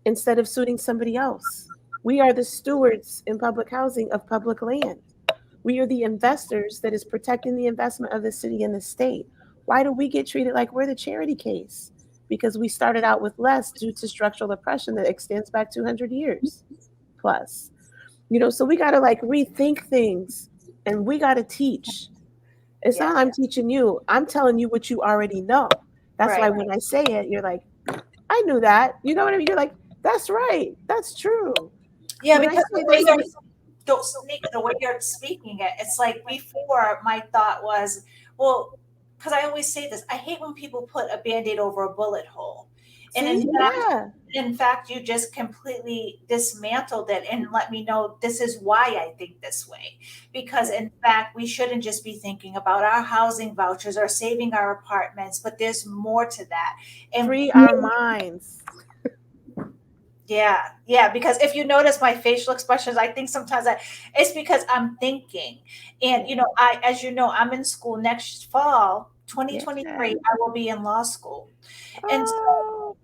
instead of suiting somebody else. We are the stewards in public housing of public land. We are the investors that is protecting the investment of the city and the state. Why do we get treated like we're the charity case? Because we started out with less due to structural oppression that extends back 200 years plus. So we got to like rethink things and we got to teach. It's Yeah. not I'm teaching you, I'm telling you what you already know. That's Right. why when I say it, you're like, I knew that. You know what I mean? You're like, that's right. That's true. Yeah, When I because say the way this, you're Nika, the way you're speaking it, it's like before my thought was, well, because I always say this, I hate when people put a band-aid over a bullet hole. And see, yeah, in fact, you just completely dismantled it and let me know this is why I think this way. Because yeah. in fact, we shouldn't just be thinking about our housing vouchers or saving our apartments, but there's more to that. And Free our minds. yeah, yeah, because if you notice my facial expressions, I think sometimes it's because I'm thinking. And Yeah, as you know, I'm in school next fall, yeah. 2023, I will be in law school. And so Oh,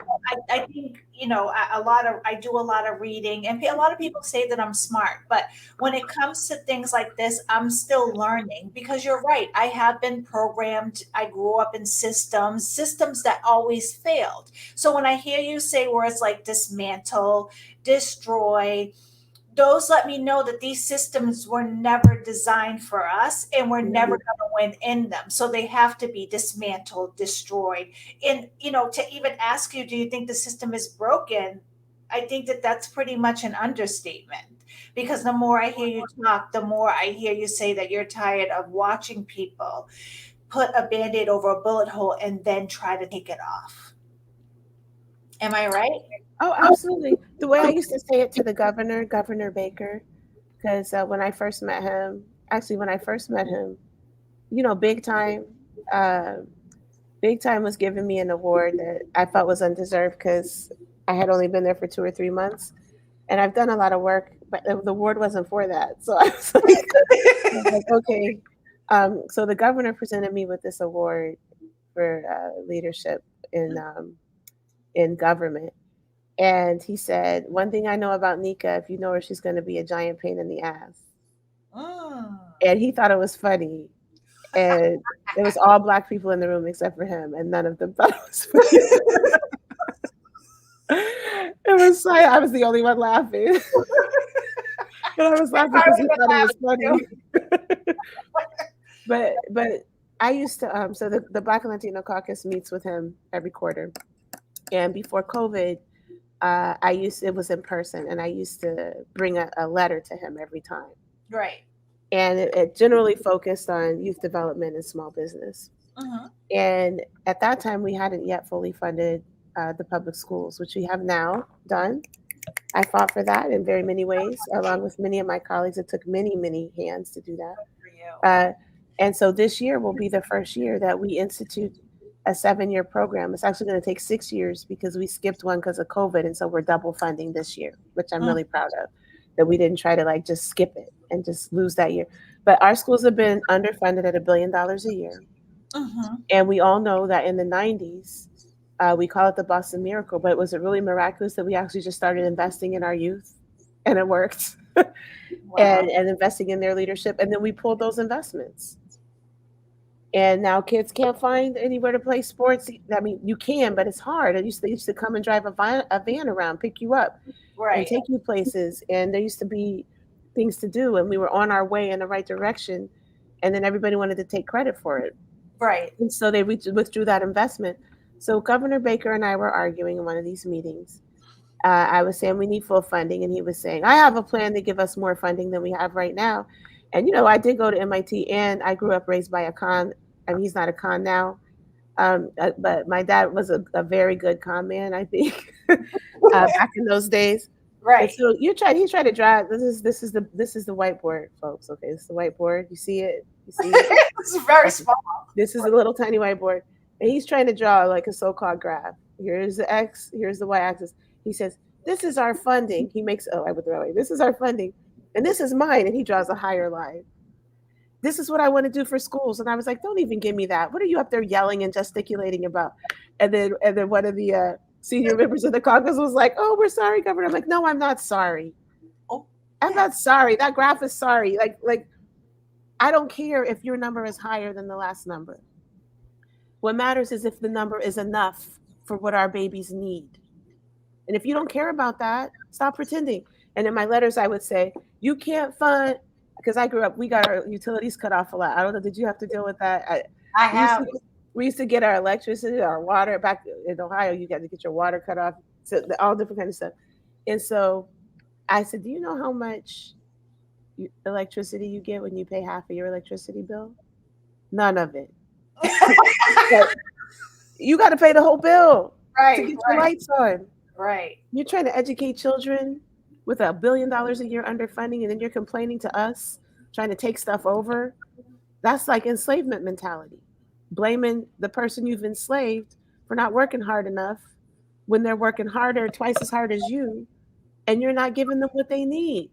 I think, I do a lot of reading and a lot of people say that I'm smart, but when it comes to things like this, I'm still learning because you're right. I have been programmed. I grew up in systems that always failed. So when I hear you say words like dismantle, destroy, those let me know that these systems were never designed for us and we're never Mhm. going to win in them. So they have to be dismantled, destroyed. And, to even ask you, do you think the system is broken? I think that that's pretty much an understatement because the more I hear you talk, the more I hear you say that you're tired of watching people put a band aid over a bullet hole and then try to take it off. Am I right? Oh, absolutely. The way I used to say it to the governor, Governor Baker, because when I first met him, actually, when I first met him, big time, uh, big time was giving me an award that I felt was undeserved because I had only been there for 2 or 3 months, and I've done a lot of work, but the award wasn't for that. So I was like, okay. So the governor presented me with this award for leadership in government. And he said, "One thing I know about Nika, if you know her, she's going to be a giant pain in the ass." Mm. And he thought it was funny. And it was all black people in the room except for him, and none of them thought it was funny. It was like I was the only one laughing. And I was laughing I because would he have thought it was been funny. But I used to so the Black and Latino Caucus meets with him every quarter. And before COVID, it was in person, and I used to bring a letter to him every time. right. And it generally focused on youth development and small business. Hmm. And at that time, we hadn't yet fully funded the public schools, which we have now done. I fought for that in very many ways, along with many of my colleagues. It took many, many hands to do that. For you. And so this year will be the first year that we institute a 7 year program. It's actually going to take 6 years because we skipped one because of COVID. And so we're double funding this year, which I'm Mm. really proud of, that we didn't try to like just skip it and just lose that year. But our schools have been underfunded at $1 billion a year. Hmm. And we all know that in the 90s, we call it the Boston Miracle, but was it really miraculous that we actually just started investing in our youth and it worked? Wow. And investing in their leadership. And then we pulled those investments. And now kids can't find anywhere to play sports. I mean, you can, but it's hard. They used to come and drive a van around, pick you up, and Right. take you places. And there used to be things to do, and we were on our way in the right direction. And then everybody wanted to take credit for it. Right. And so they withdrew that investment. So Governor Baker and I were arguing in one of these meetings. I was saying we need full funding, and he was saying, I have a plan to give us more funding than we have right now. And, I did go to MIT, and I grew up raised by a con. I mean, he's not a con now, but my dad was a very good con man, I think, back in those days. And Right. so he tried to drive. This is the whiteboard, folks. Okay, this is the whiteboard. You see it? You see it? It's very Okay. small. This is a little tiny whiteboard, and he's trying to draw like a so-called graph. Here's the x, here's the y-axis. He says, "This is our funding." He makes I would throw away. This is our funding, and this is mine. And he draws a higher line. This is what I want to do for schools. And I was like, "Don't even give me that. What are you up there yelling and gesticulating about?" And then one of the senior members of the caucus was like, "Oh, we're sorry, Governor." I'm like, "No, I'm not sorry. Oh, I'm yeah. not sorry. That graph is sorry. Like I don't care if your number is higher than the last number. What matters is if the number is enough for what our babies need. And if you don't care about that, stop pretending." And in my letters, I would say, "You can't fund," because I grew up, we got our utilities cut off a lot. I don't know, did you have to deal with that? I We used have. to, we used to get our electricity, our water back in Ohio. You got to get your water cut off, so all different kind of stuff. And so I said, "Do you know how much electricity you get when you pay half of your electricity bill? None of it. But you got to pay the whole bill to Right. get your Right. lights on. Right. You're trying to educate children with $1 billion a year underfunding, and then you're complaining to us, trying to take stuff over. That's like enslavement mentality, blaming the person you've enslaved for not working hard enough when they're working harder, twice as hard as you, and you're not giving them what they need.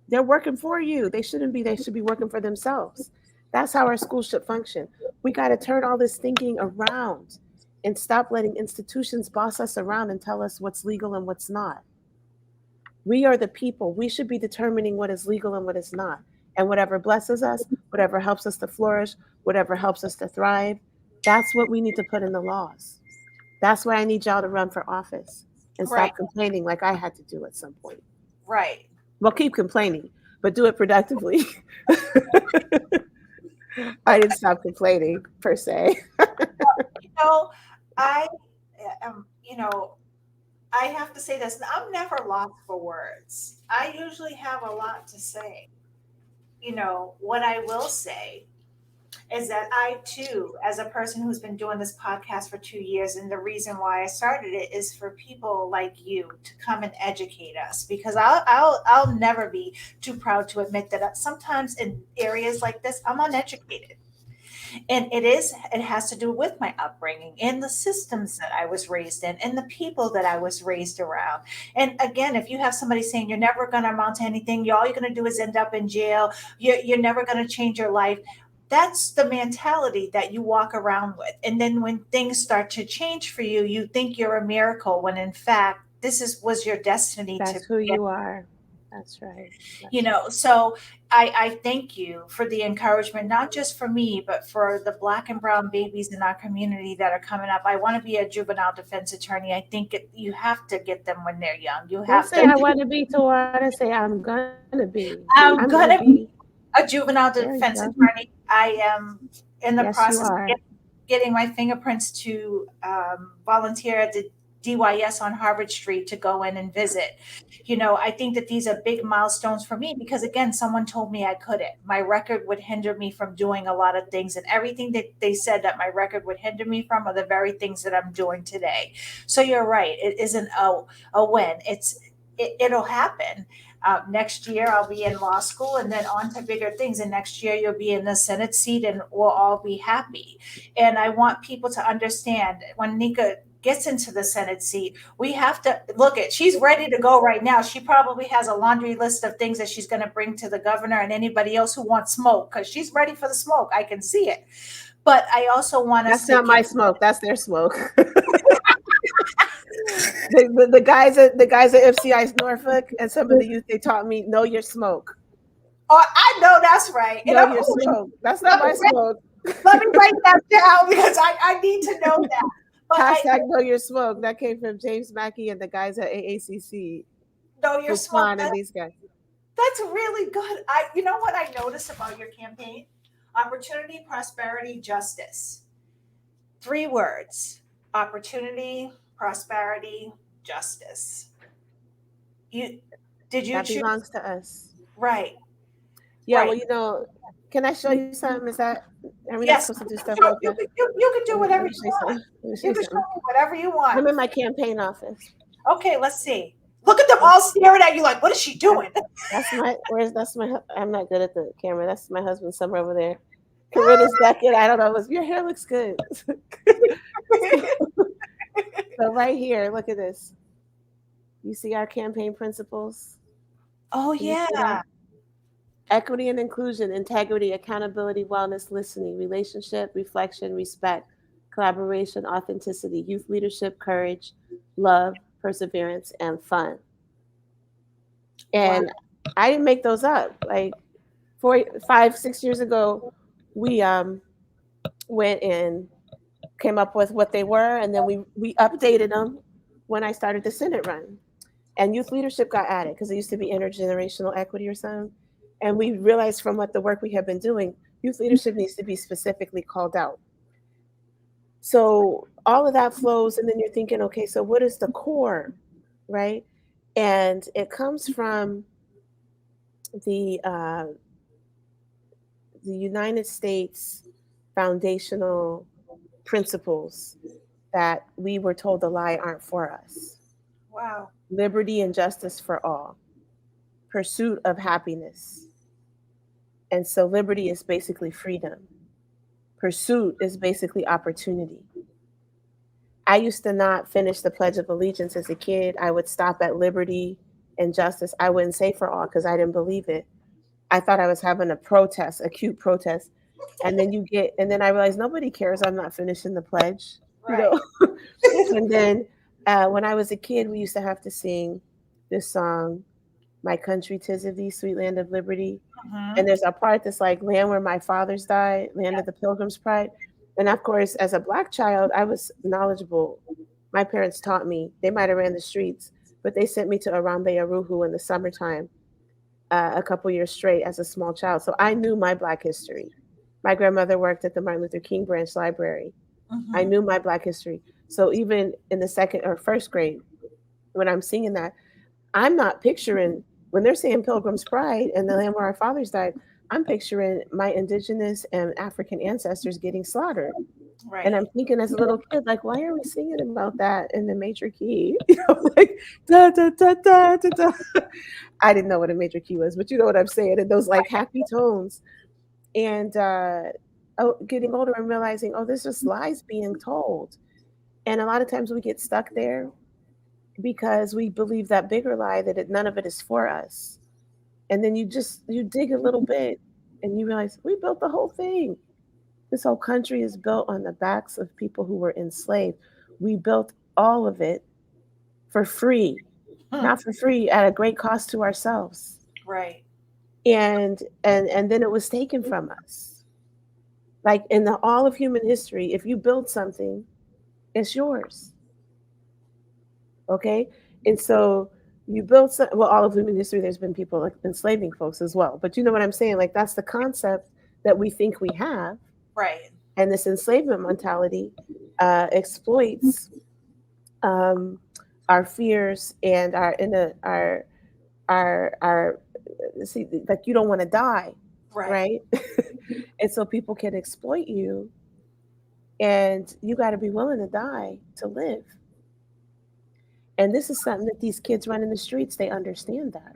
They're working for you. They shouldn't be. They should be working for themselves. That's how our schools should function. We got to turn all this thinking around and stop letting institutions boss us around and tell us what's legal and what's not. We are the people. We should be determining what is legal and what is not. And whatever blesses us, whatever helps us to flourish, whatever helps us to thrive, that's what we need to put in the laws. That's why I need y'all to run for office and Right. stop complaining like I had to do at some point. Right. Well, keep complaining, but do it productively. I didn't stop complaining per se. You know, I you know, I have to say this. I'm never lost for words. I usually have a lot to say. What I will say is that I too, as a person who's been doing this podcast for 2 years, and the reason why I started it is for people like you to come and educate us, because I'll never be too proud to admit that sometimes in areas like this I'm uneducated, and it has to do with my upbringing and the systems that I was raised in and the people that I was raised around. And again, if you have somebody saying you're never going to amount to anything, all you're going to do is end up in jail, you're never going to change your life, that's the mentality that you walk around with. And then when things start to change for you, you think you're a miracle, when in fact this was your destiny to That's who be. you are. That's right. That's right. So I thank you for the encouragement, not just for me, but for the black and brown babies in our community that are coming up. I want to be a juvenile defense attorney. I think you have to get them when they're young. You Don't have say to. I want to be Tawana. Say I'm gonna be. I'm gonna I'm going be. to be a juvenile There you defense go. attorney. I am in the Yes, you process of are. getting my fingerprints to volunteer at the DYS on Harvard Street to go in and visit. I think that these are big milestones for me because, again, someone told me I couldn't. My record would hinder me from doing a lot of things, and everything that they said that my record would hinder me from are the very things that I'm doing today. So you're right. It isn't a win. It'll happen. Next year, I'll be in law school and then on to bigger things. And next year, you'll be in the Senate seat and we'll all be happy. And I want people to understand when Nika gets into the Senate seat, we have to look at, she's ready to go right now. She probably has a laundry list of things that she's going to bring to the governor and anybody else who wants smoke, because she's ready for the smoke. I can see it. But I also want us That's to not my get, smoke. That's their smoke. The guys at FCI Norfolk and some of the youth, they taught me know your smoke. oh, I know that's right. And Know your smoke. That's not let me my smoke. let me write that down because I need to know that. But I Hashtag know your smoke. That came from James Mackey and the guys at AACC, know your smoke. Fufan and these guys. That's really good. You know what I noticed about your campaign? Opportunity, prosperity, justice. 3 words. Opportunity, prosperity, justice. You did you That choose belongs to us. right? Yeah, well, Right. can I show you something? Is that, are we not Yes. supposed to do stuff So like that? you can do Let whatever me you show you want. something. Let me show You you can show something. me whatever you want. I'm in my campaign office. Okay, let's see. Look at them all staring at you like, what is she I'm, doing? I'm not good at the camera. That's my husband somewhere over there. Corinna's ducking. I don't know. Your hair looks good. So right here, look at this. You see our campaign principles? Oh Can you see yeah. them? Equity and inclusion, integrity, accountability, wellness, listening, relationship, reflection, respect, collaboration, authenticity, youth leadership, courage, love, perseverance, and fun. Wow. And I didn't make those up. Like 5, 6 years ago, we went and came up with what they were, and then we updated them when I started the Senate run. And youth leadership got added because it used to be intergenerational equity or something. And we realized from what the work we have been doing, youth leadership needs to be specifically called out. So all of that flows, and then you're thinking, okay, so what is the core, right? And it comes from the uh, the United States foundational principles that we were told the lie aren't for us. Wow. Liberty and justice for all, pursuit of happiness. And so liberty is basically freedom. Pursuit is basically opportunity. I used to not finish the Pledge of Allegiance as a kid. I would stop at liberty and justice. I wouldn't say for all because I didn't believe it. I thought I was having a protest, a cute protest. And then I realized nobody cares. I'm not finishing the pledge, you Right. know? And then when I was a kid, we used to have to sing this song, My Country 'Tis of Thee, Sweet Land of Liberty. And Hmm. there's a part that's like, land where my fathers died, land of the pilgrim's pride. And of course, as a black child, I was knowledgeable. My parents taught me, they might have ran the streets, but they sent me to Arambe Aruhu in the summertime, a couple years straight as a small child. So I knew my Black history. My grandmother worked at the Martin Luther King Branch Library. I Mm-hmm. knew my Black history. So even in the second or first grade, when I'm singing that, I'm not picturing when they're saying Pilgrim's Pride and the land where our fathers died. I'm picturing my indigenous and African ancestors getting slaughtered. And I'm Right. thinking as a little kid, like, why are we singing about that in the major key? You know, like da da da da da da. I didn't know what a major key was, but you know what I'm saying. And those like happy tones. And oh, getting older and realizing, oh, there's just lies being told. And a lot of times we get stuck there because we believe that bigger lie that none of it is for us. And then you dig a little bit and you realize we built the whole thing. This whole country is built on the backs of people who were enslaved. We built all of it for free, Hmm. not for free at a great cost to ourselves. Right. And then it was taken from us. Like in the all of human history, if you build something, it's yours. Okay? And so you build some, well, all of human history, there's been people like enslaving folks as well. But you know what I'm saying? Like that's the concept that we think we have. Right. And this enslavement mentality exploits um, our fears and our in a, our see like you don't want to die, Right. right? And so people can exploit you, and you got to be willing to die to live. And this is something that these kids running the streets, they understand that.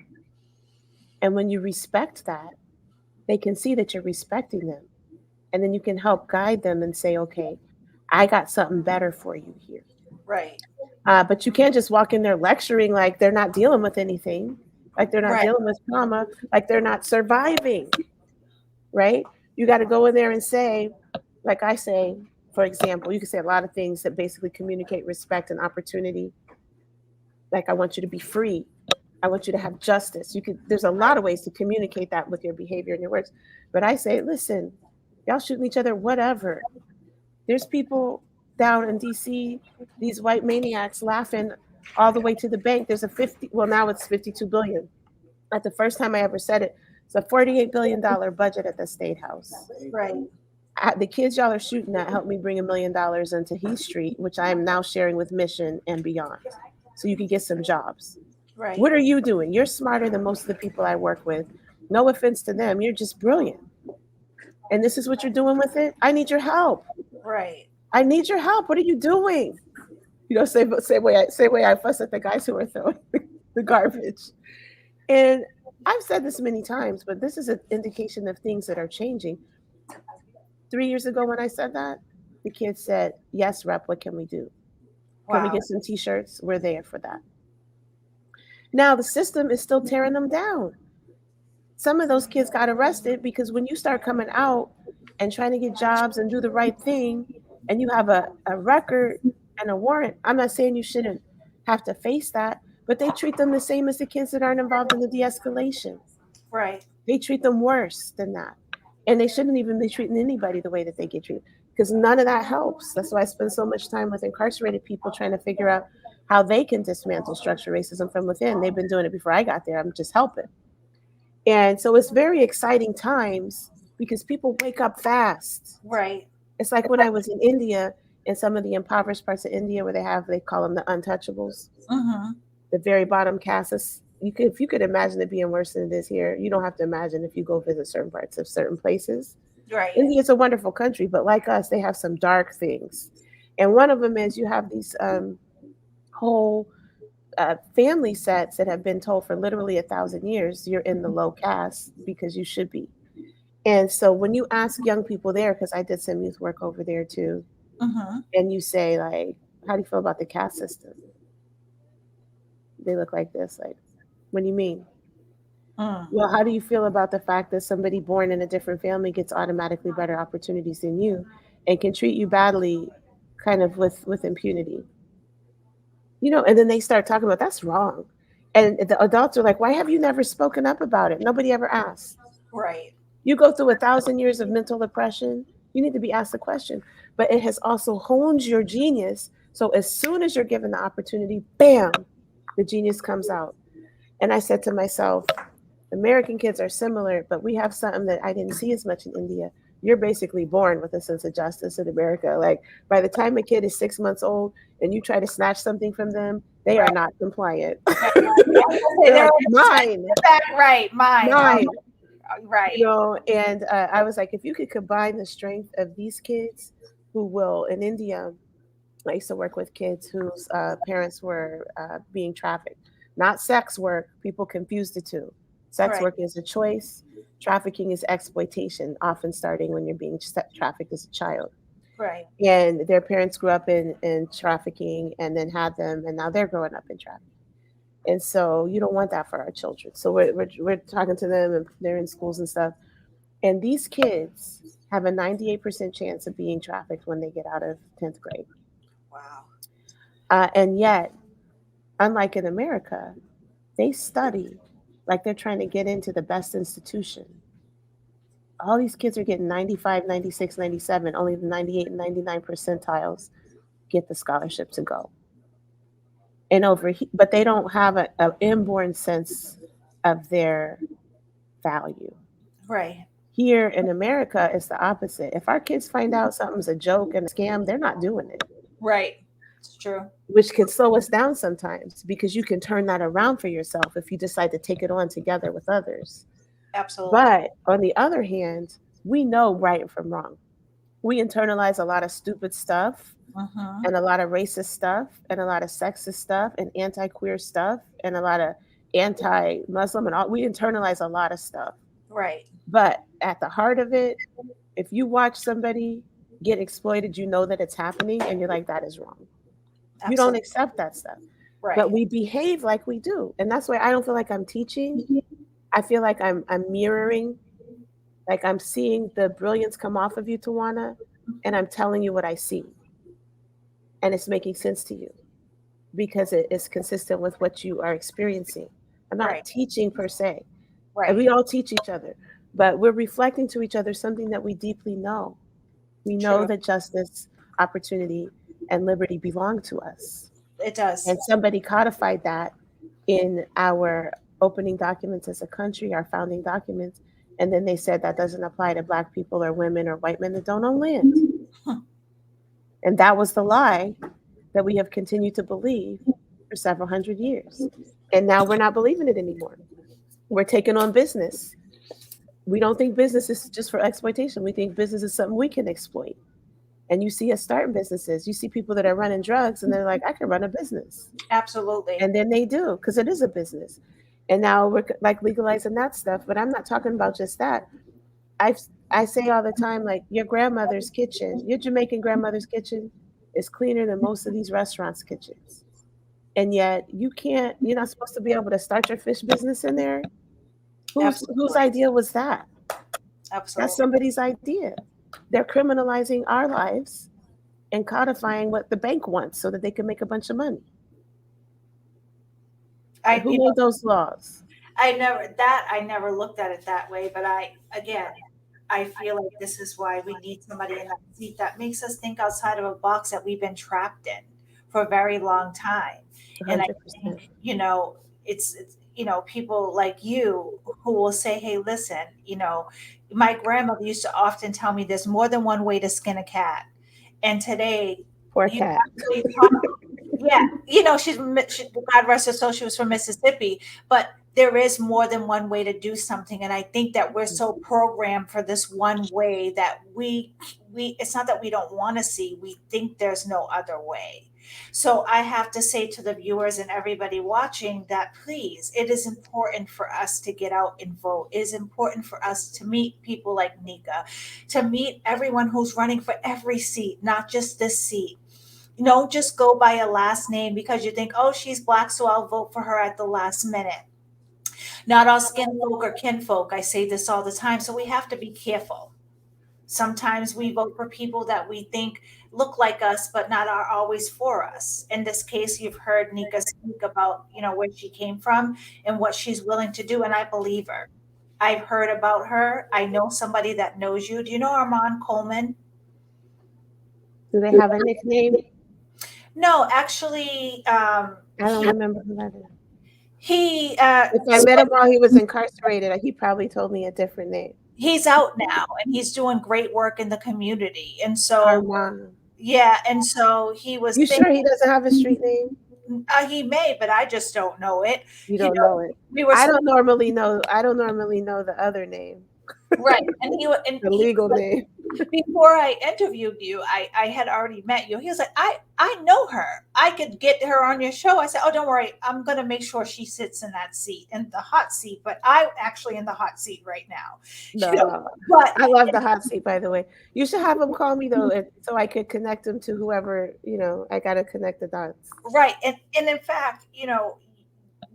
And when you respect that, they can see that you're respecting them, and then you can help guide them and say, okay, I got something better for you here. Right. But you can't just walk in there lecturing like they're not dealing with anything, like they're not Right. dealing with trauma, like they're not surviving, right? You got to go in there and say, like I say, for example, you can say a lot of things that basically communicate respect and opportunity. Like, I want you to be free. I want you to have justice. You could, there's a lot Right. of ways to communicate that with your behavior and your words. But I say, listen, y'all shooting each other, whatever. There's people down in DC, these white maniacs laughing all the way to the bank. There's a 50, well, now it's 52 billion. At the first time I ever said it, it's a $48 billion budget at the State House. Right. The kids y'all are shooting at helped me bring $1 million into Heath Street, which I am now sharing with Mission and beyond. So you can get some jobs. Right. What are you doing? You're smarter than most of the people I work with. No offense to them. You're just brilliant. And this is what you're doing with it? I need your help. Right. I need your help. What are you doing? You know, same way I fuss at the guys who are throwing the garbage. And I've said this many times, but this is an indication of things that are changing. 3 years ago when I said that, the kids said, yes, rep, what can we do? Can we Wow. get some t-shirts? We're there for that. Now the system is still tearing them down. Some of those kids got arrested because when you start coming out and trying to get jobs and do the right thing and you have a record and a warrant, I'm not saying you shouldn't have to face that, but they treat them the same as the kids that aren't involved in the de-escalation. Right. They treat them worse than that. And they shouldn't even be treating anybody the way that they get treated because none of that helps. That's why I spend so much time with incarcerated people trying to figure out how they can dismantle structural racism from within. They've been doing it before I got there. I'm just helping. And so it's very exciting times because people wake up fast. Right. It's like when I was in India, in some of the impoverished parts of India where they call them the untouchables, Mm-hmm. the very bottom castes. If you could imagine it being worse than it is here, you don't have to imagine if you go visit certain parts of certain places. Right. India is a wonderful country, but like us, they have some dark things. And one of them is you have these whole family sets that have been told for literally 1,000 years you're in the low caste because you should be. And so when you ask young people there, because I did some youth work over there too, Mm-hmm. and you say like, "How do you feel about the caste system?" They look like this, like, "What do you mean?" Mm. Well, how do you feel about the fact that somebody born in a different family gets automatically better opportunities than you, and can treat you badly, kind of with impunity? You know, and then they start talking about that's wrong. And the adults are like, why have you never spoken up about it? Nobody ever asked. Right. You go through 1,000 years of mental oppression, you need to be asked the question. But it has also honed your genius. So as soon as you're given the opportunity, bam, The genius comes out. And I said to myself, American kids are similar, but we have something that I didn't see as much in India. You're basically born with a sense of justice in America. Like by the time a kid is 6 months old and you try to snatch something from them, they are Right. not compliant. Right. I was gonna say They're they're like, always trying to mine, get back. Right. Mine. mine, Right. And I was like, if you could combine the strength of these kids who will, in India, I used to work with kids whose parents were being trafficked. Not sex work, people confuse the two. Sex Right. work is a choice, trafficking is exploitation, often starting when you're being trafficked as a child. Right. And their parents grew up in trafficking and then had them, and now they're growing up in trafficking. And so you don't want that for our children. So we're talking to them and they're in schools and stuff. And these kids have a 98% chance of being trafficked when they get out of 10th grade. Wow. And yet, unlike in America, they study like they're trying to get into the best institution. All these kids are getting 95, 96, 97. Only the 98 and 99 percentiles get the scholarship to go. And but they don't have an inborn sense of their value. Right. Here in America, it's the opposite. If our kids find out something's a joke and a scam, they're not doing it, Right. It's true. which can slow us down sometimes because you can turn that around for yourself if you decide to take it on together with others. Absolutely. But on the other hand, we know right from wrong. We internalize a lot of stupid stuff Mm-hmm. and a lot of racist stuff and a lot of sexist stuff and anti-queer stuff and a lot of anti-Muslim and all. We internalize a lot of stuff. Right. But at the heart of it, if you watch somebody get exploited, you know that it's happening and you're like, that is wrong. You don't Absolutely. accept that stuff. But Right. we behave like we do. And that's why I don't feel like I'm teaching. I feel like I'm mirroring, like I'm seeing the brilliance come off of you, Tawana, and I'm telling you what I see. And it's making sense to you because it is consistent with what you are experiencing. I'm not Right. teaching per se. And we Right. all teach each other, but we're reflecting to each other something that we deeply know. We know True. that justice, opportunity, and liberty belong to us. It does. And somebody codified that in our opening documents as a country, our founding documents. And then they said that doesn't apply to Black people or women or white men that don't own land. And that was the lie that we have continued to believe for several hundred years. And now we're not believing it anymore. We're taking on business. We don't think business is just for exploitation. We think business is something we can exploit. And you see us starting businesses. You see people that are running drugs and they're like, I can run a business. Absolutely. And then they do because it is a business. And now we're like legalizing that stuff. But I'm not talking about just that. I say all the time, like your grandmother's kitchen, your Jamaican grandmother's kitchen is cleaner than most of these restaurants' kitchens. And yet you're not supposed to be able to start your fish business in there. Whose Absolutely. idea was that? That's Absolutely. somebody's idea. They're criminalizing our lives and codifying what the bank wants so that they can make a bunch of money. I, Who you made know, those laws? I never looked at it that way, but again, I feel like this is why we need somebody in that seat that makes us think outside of a box that we've been trapped in for a very long time. And I 100%. think, people like you who will say, hey, listen, my grandmother used to often tell me there's more than one way to skin a cat. And today, Poor you cat. actually yeah, God rest her soul, she was from Mississippi, but there is more than one way to do something, and I think that we're so programmed for this one way that we it's not that we don't want to see, we think there's no other way. So I have to say to the viewers and everybody watching that please, it is important for us to get out and vote. It is important for us to meet people like Nika, to meet everyone who's running for every seat, not just this seat. Don't just go by a last name because you think, oh, she's black, so I'll vote for her at the last minute. Not all skin folk are kinfolk. I say this all the time. So we have to be careful. Sometimes we vote for people that we think look like us, but not are always for us. In this case, you've heard Nika speak about, where she came from and what she's willing to do, and I believe her. I've heard about her. I know somebody that knows you. Do you know Armand Coleman? Do they have a nickname? No, actually, I don't remember who that is. He If I met him while he was incarcerated, he probably told me a different name. he's out now and he's doing great work in the community. And so Armand. yeah, and so he was You sure thinking he doesn't have a street name? he may, but I just don't know it. You You don't know, know it. we were I don't normally know. I don't normally know the other name, right, and the he legal was name. before I interviewed you, I had already met you. He was like, I know her. I could get her on your show. I said, oh, don't worry. I'm going to make sure she sits in that seat, in the hot seat. But I'm actually in the hot seat right now. You know, No, but I love the hot seat. By the way, you should have him call me though, so I could connect him to whoever. I gotta connect the dots. right, and in fact,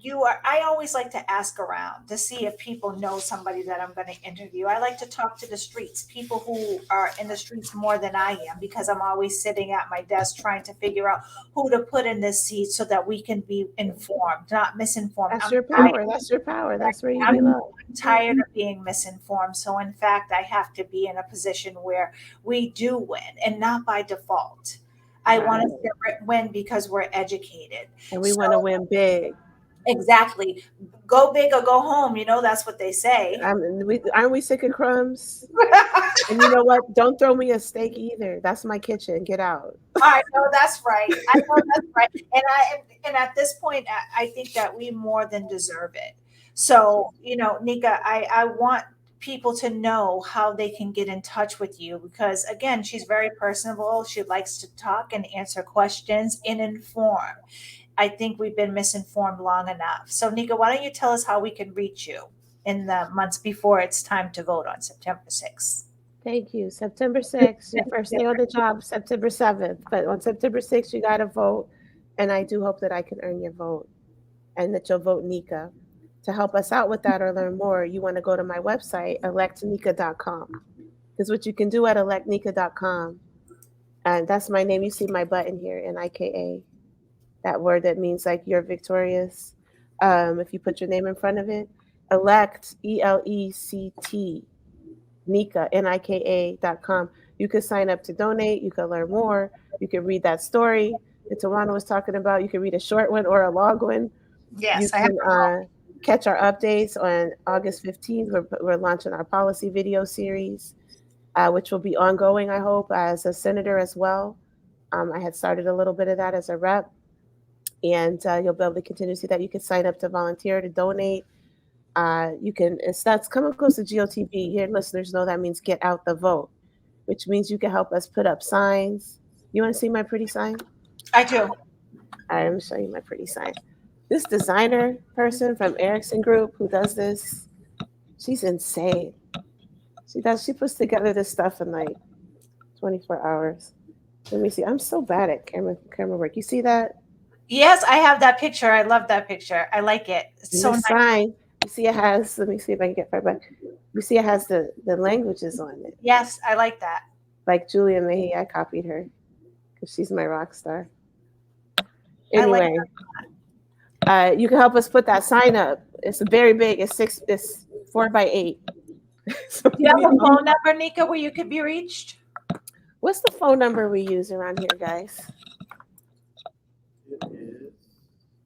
you are. I always like to ask around to see if people know somebody that I'm going to interview. I like to talk to the streets, people who are in the streets more than I am, because I'm always sitting at my desk trying to figure out who to put in this seat so that we can be informed, not misinformed. That's your power. That's your power. That's where you I'm belong. tired of being misinformed. So, in fact, I have to be in a position where we do win and not by default. I want Right. to win because we're educated. And we So, want to win big. exactly. Go big or go home. That's what they say. Aren't we sick of crumbs? And you know what? Don't throw me a steak either. That's my kitchen. Get out. I know that's right. I know that's right. And at this point, I think that we more than deserve it. So, Nika, I want people to know how they can get in touch with you because again, she's very personable. She likes to talk and answer questions and inform. I think we've been misinformed long enough. So, Nika, why don't you tell us how we can reach you in the months before it's time to vote on September 6th? Thank you. September 6th, your first day on the job, September 7th. But on September 6th, you got to vote. And I do hope that I can earn your vote and that you'll vote Nika. To help us out with that or learn more, you want to go to my website, electnika.com. Because what you can do at electnika.com, and that's my name. You see my button here, Nika, that word that means like you're victorious. If you put your name in front of it, elect, ELECT, Nika, Nika.com. You could sign up to donate. You could learn more. You could read that story that Tawana was talking about. You could read a short one or a long one. You Yes, I have. can catch our updates on August 15th. We're launching our policy video series, which will be ongoing, I hope, as a senator as well. I had started a little bit of that as a rep, and you'll be able to continue to see that. You can sign up to volunteer, to donate. You can, it's that's coming close to GOTV. Your listeners know that means get out the vote, which means you can help us put up signs. You want to see my pretty sign? I do. All right, let me show you my pretty sign. This designer person from Ericsson Group who does this, she's insane. She puts together this stuff in like 24 hours. Let me see. I'm so bad at camera work. You see that? Yes, I have that picture. I love that picture. I like it. It's And so this nice. sign, you see it has, let me see if I can get far back. You see it has the languages on it. Yes, I like that. Like Julia Mahi, I copied her because she's my rock star. I like Anyway, you can help us put that sign up. It's very big. It's 4x8. So Do you have a phone number, Nika, where you could be reached? what's the phone number we use around here, guys?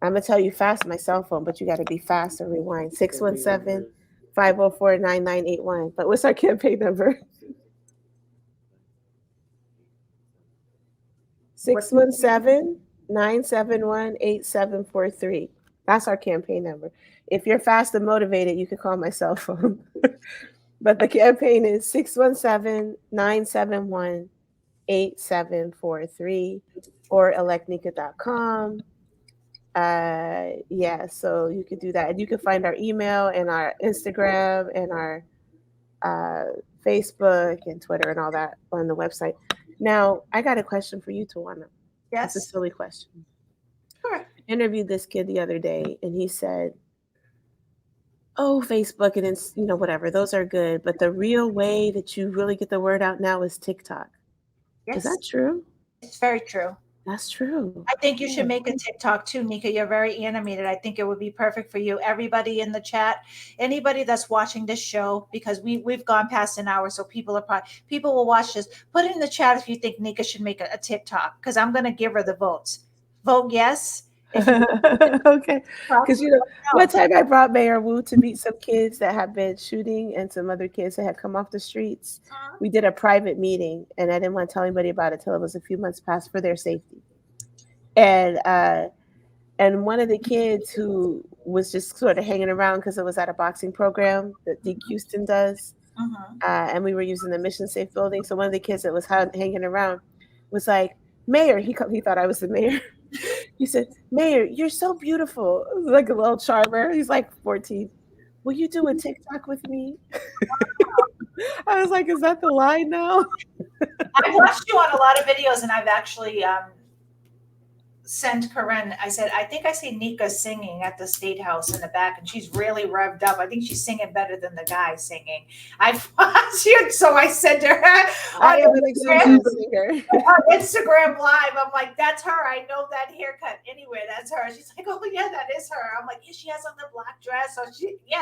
I'm gonna tell you fast my cell phone, but you got to be fast or rewind. 617-504-9981. But what's our campaign number? 617-971-8743. That's our campaign number. If you're fast and motivated, you can call my cell phone. But the campaign is 617-971-8743 or electnika.com. Yeah, so you could do that. And you can find our email and our Instagram and our Facebook and Twitter and all that on the website. Now, I got a question for you, Tawana. It's a Yes. silly question. Sure. I interviewed this kid the other day, and he said, "Oh, Facebook and whatever, those are good, but the real way that you really get the word out now is TikTok." Yes. Is that true? It's very true. That's true. I think you should make a TikTok too, Nika. You're very animated. I think it would be perfect for you. Everybody in the chat, anybody that's watching this show, because we've gone past an hour, so people will watch this. Put it in the chat if you think Nika should make a TikTok, because I'm going to give her the votes. Vote yes If you Okay, talk, because one no. time I brought Mayor Wu to meet some kids that had been shooting and some other kids that had come off the streets. We did a private meeting, and I didn't want to tell anybody about it till it was a few months past for their safety. And one of the kids who was just sort of hanging around because it was at a boxing program that Deke Houston does, Mhm. and we were using the Mission Safe building. So one of the kids that was hanging around was like, "Mayor," he thought I was the mayor. He said, "Mayor, you're so beautiful." Like a little charmer. He's like 14. Will you do a TikTok with me? I was like, is that the line now? I've watched you on a lot of videos, and I've actually sent Corinne. I said, I think I see Nika singing at the State House in the back, and she's really revved up. I think she's singing better than the guy singing. I've watched you, so I said to her I am an Instagram, exuberant singer. on Instagram Live, I'm like, that's her. I know that haircut anywhere. That's her. She's like, oh yeah, that is her. I'm like, yeah, she has on the black dress. So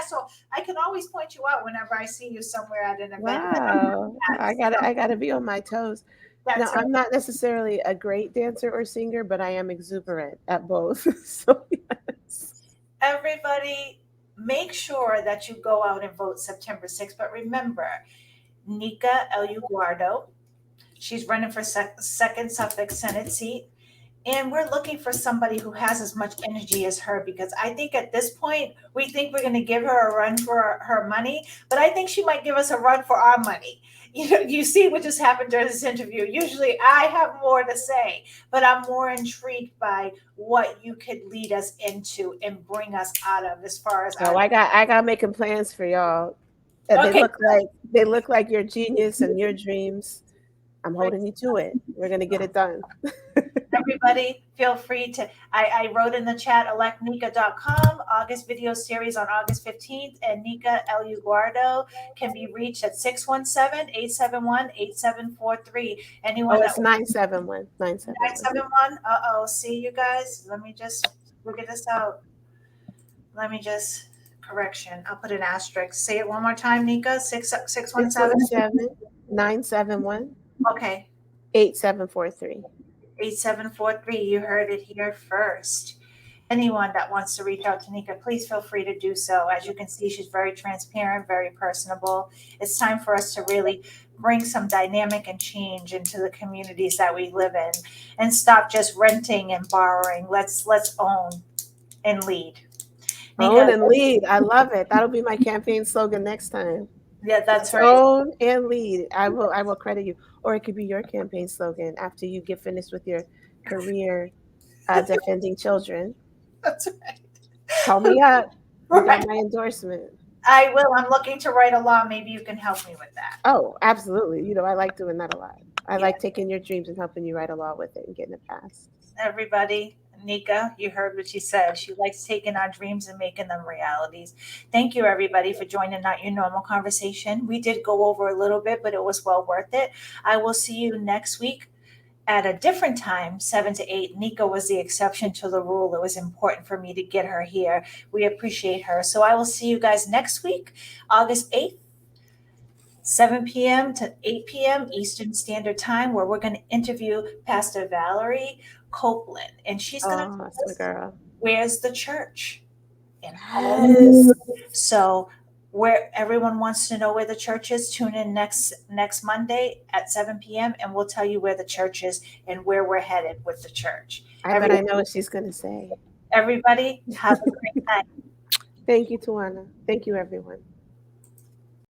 so I can always point you out whenever I see you somewhere at an event. Wow. I So gotta be on my toes. Now that's her. I'm not necessarily a great dancer or singer, but I am exuberant at both. So yes. Everybody, make sure that you go out and vote September 6th. But remember, Nika Elugardo, she's running for second Suffolk Senate seat. And we're looking for somebody who has as much energy as her, because I think at this point, we think we're going to give her a run for her money, but I think she might give us a run for our money. You see what just happened during this interview. Usually I have more to say, but I'm more intrigued by what you could lead us into and bring us out of as far as Oh, our. I got making plans for y'all. And Okay. they look like your genius and your dreams. I'm holding you to it. We're gonna get it done. Everybody, feel free to. I wrote in the chat, electnika.com, August video series on August 15th, and Nika Elugardo can be reached at 617-871-8743. Oh, Anyone that it's 971. 971. 971, see you guys. Let me just figure this out. Let me just, correction, I'll put an asterisk. Say it one more time, Nika, 617. 617-971. Okay, 8743. 8743. You heard it here first. Anyone that wants to reach out to Nika, please feel free to do so. As you can see, she's very transparent, very personable. It's time for us to really bring some dynamic and change into the communities that we live in, and stop just renting and borrowing. Let's own and lead. Own Nika, and lead. I love it. That'll be my campaign slogan next time. yeah, that's Let's right. own and lead. I will credit you. Or it could be your campaign slogan after you get finished with your career defending children. That's right. Call me up. You got Right. my endorsement. I will. I'm looking to write a law. Maybe you can help me with that. Oh, absolutely. I like doing that a lot. I Yeah. like taking your dreams and helping you write a law with it and getting it passed. Everybody, Nika, you heard what she said. She likes taking our dreams and making them realities. Thank you, everybody, for joining Not Your Normal Conversation. We did go over a little bit, but it was well worth it. I will see you next week at a different time, 7 to 8. Nika was the exception to the rule. It was important for me to get her here. We appreciate her. So I will see you guys next week, August 8th. 7 p.m. to 8 p.m. Eastern Standard Time, where we're going to interview Pastor Valerie Copeland. And she's going to Oh, tell that's my us girl. where's the church in all of Yes. this. So, where everyone wants to know where the church is, tune in next Monday at 7 p.m. and we'll tell you where the church is and where we're headed with the church. I bet I know what she's going to say. Everybody, have a great night. Thank you, Tawana. Thank you, everyone.